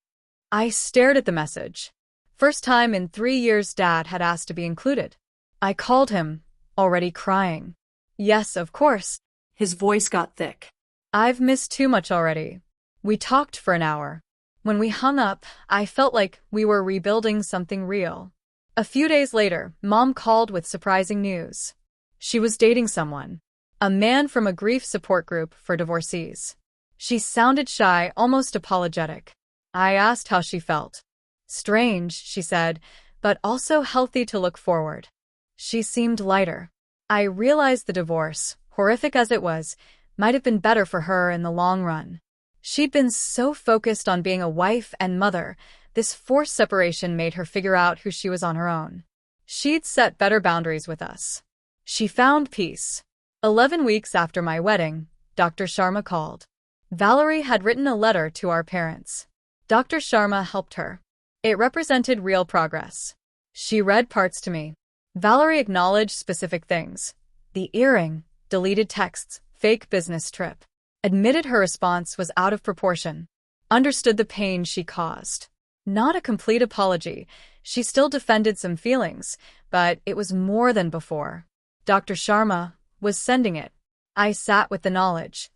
Speaker 1: I stared at the message. First time in 3 years Dad had asked to be included. I called him, already crying. Yes, of course.
Speaker 2: His voice got thick.
Speaker 1: I've missed too much already. We talked for an hour. When we hung up, I felt like we were rebuilding something real. A few days later, Mom called with surprising news. She was dating someone. A man from a grief support group for divorcees. She sounded shy, almost apologetic. I asked how she felt. Strange, she said, but also healthy to look forward. She seemed lighter. I realized the divorce, horrific as it was, might have been better for her in the long run. She'd been so focused on being a wife and mother, this forced separation made her figure out who she was on her own. She'd set better boundaries with us. She found peace. 11 weeks after my wedding, Dr. Sharma called. Valerie had written a letter to our parents. Dr. Sharma helped her. It represented real progress. She read parts to me. Valerie acknowledged specific things. The earring, deleted texts, fake business trip. Admitted her response was out of proportion. Understood the pain she caused. Not a complete apology. She still defended some feelings, but it was more than before. Dr. Sharma was sending it. I sat with the knowledge.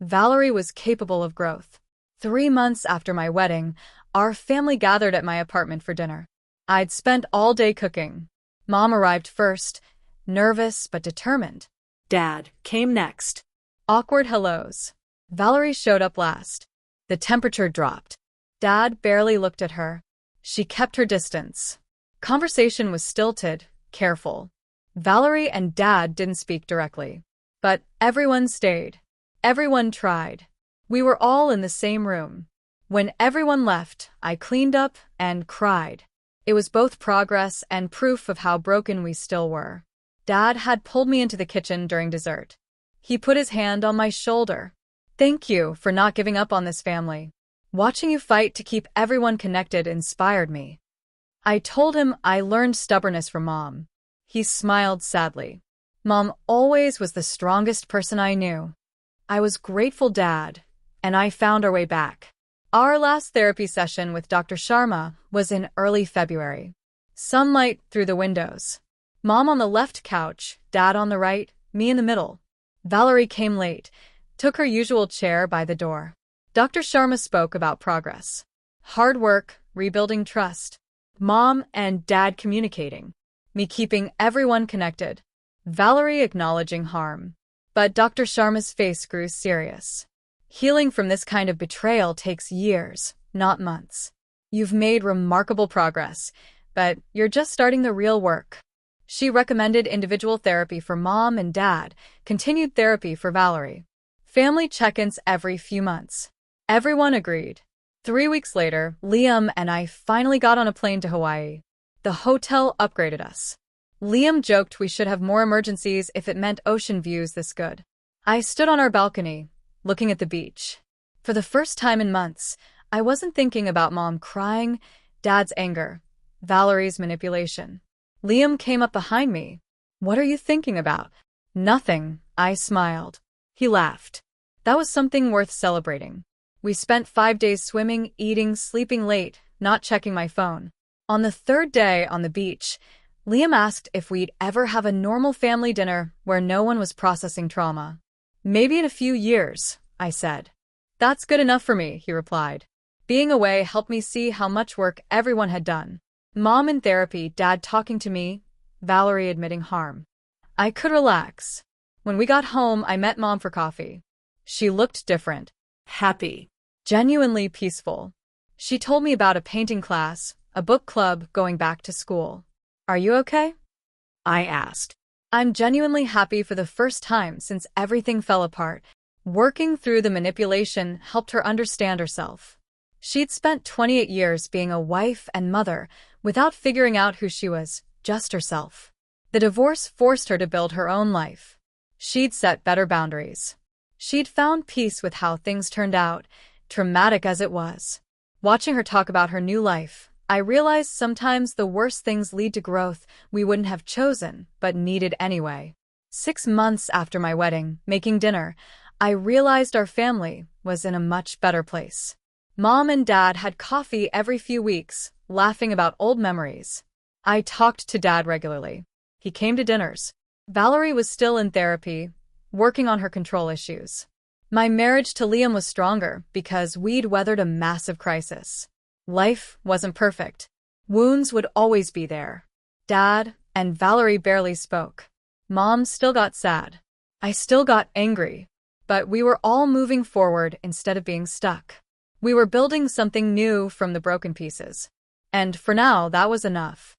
Speaker 1: Valerie was capable of growth. 3 months after my wedding, our family gathered at my apartment for dinner. I'd spent all day cooking. Mom arrived first, nervous but determined.
Speaker 2: Dad came next.
Speaker 1: Awkward hellos. Valerie showed up last. The temperature dropped. Dad barely looked at her. She kept her distance. Conversation was stilted, careful. Valerie and Dad didn't speak directly. But everyone stayed. Everyone tried. We were all in the same room. When everyone left, I cleaned up and cried. It was both progress and proof of how broken we still were. Dad had pulled me into the kitchen during dessert. He put his hand on my shoulder. Thank you for not giving up on this family. Watching you fight to keep everyone connected inspired me. I told him I learned stubbornness from Mom. He smiled sadly. Mom always was the strongest person I knew. I was grateful, Dad, and I found our way back. Our last therapy session with Dr. Sharma was in early February. Sunlight through the windows. Mom on the left couch, Dad on the right, me in the middle. Valerie came late, took her usual chair by the door. Dr. Sharma spoke about progress. Hard work, rebuilding trust. Mom and Dad communicating. Me keeping everyone connected. Valerie acknowledging harm. But Dr. Sharma's face grew serious. Healing from this kind of betrayal takes years, not months. You've made remarkable progress, but you're just starting the real work. She recommended individual therapy for Mom and Dad, continued therapy for Valerie. Family check-ins every few months. Everyone agreed. 3 weeks later, Liam and I finally got on a plane to Hawaii. The hotel upgraded us. Liam joked we should have more emergencies if it meant ocean views this good. I stood on our balcony, looking at the beach. For the first time in months, I wasn't thinking about Mom crying, Dad's anger, Valerie's manipulation. Liam came up behind me. "What are you thinking about?" "Nothing," I smiled. He laughed. That was something worth celebrating. We spent 5 days swimming, eating, sleeping late, not checking my phone. On the third day on the beach, Liam asked if we'd ever have a normal family dinner where no one was processing trauma. "Maybe in a few years," I said. "That's good enough for me," he replied. Being away helped me see how much work everyone had done. Mom in therapy, Dad talking to me, Valerie admitting harm. I could relax. When we got home, I met Mom for coffee. She looked different.
Speaker 2: Happy.
Speaker 1: Genuinely peaceful. She told me about a painting class, a book club, going back to school. "Are you okay?"
Speaker 2: I asked.
Speaker 1: I'm genuinely happy for the first time since everything fell apart. Working through the manipulation helped her understand herself. She'd spent 28 years being a wife and mother without figuring out who she was, just herself. The divorce forced her to build her own life. She'd set better boundaries. She'd found peace with how things turned out, traumatic as it was. Watching her talk about her new life, I realized sometimes the worst things lead to growth we wouldn't have chosen, but needed anyway. 6 months after my wedding, making dinner, I realized our family was in a much better place. Mom and Dad had coffee every few weeks, laughing about old memories. I talked to Dad regularly. He came to dinners. Valerie was still in therapy, working on her control issues. My marriage to Liam was stronger because we'd weathered a massive crisis. Life wasn't perfect. Wounds would always be there. Dad and Valerie barely spoke. Mom still got sad. I still got angry. But we were all moving forward instead of being stuck. We were building something new from the broken pieces. And for now, that was enough.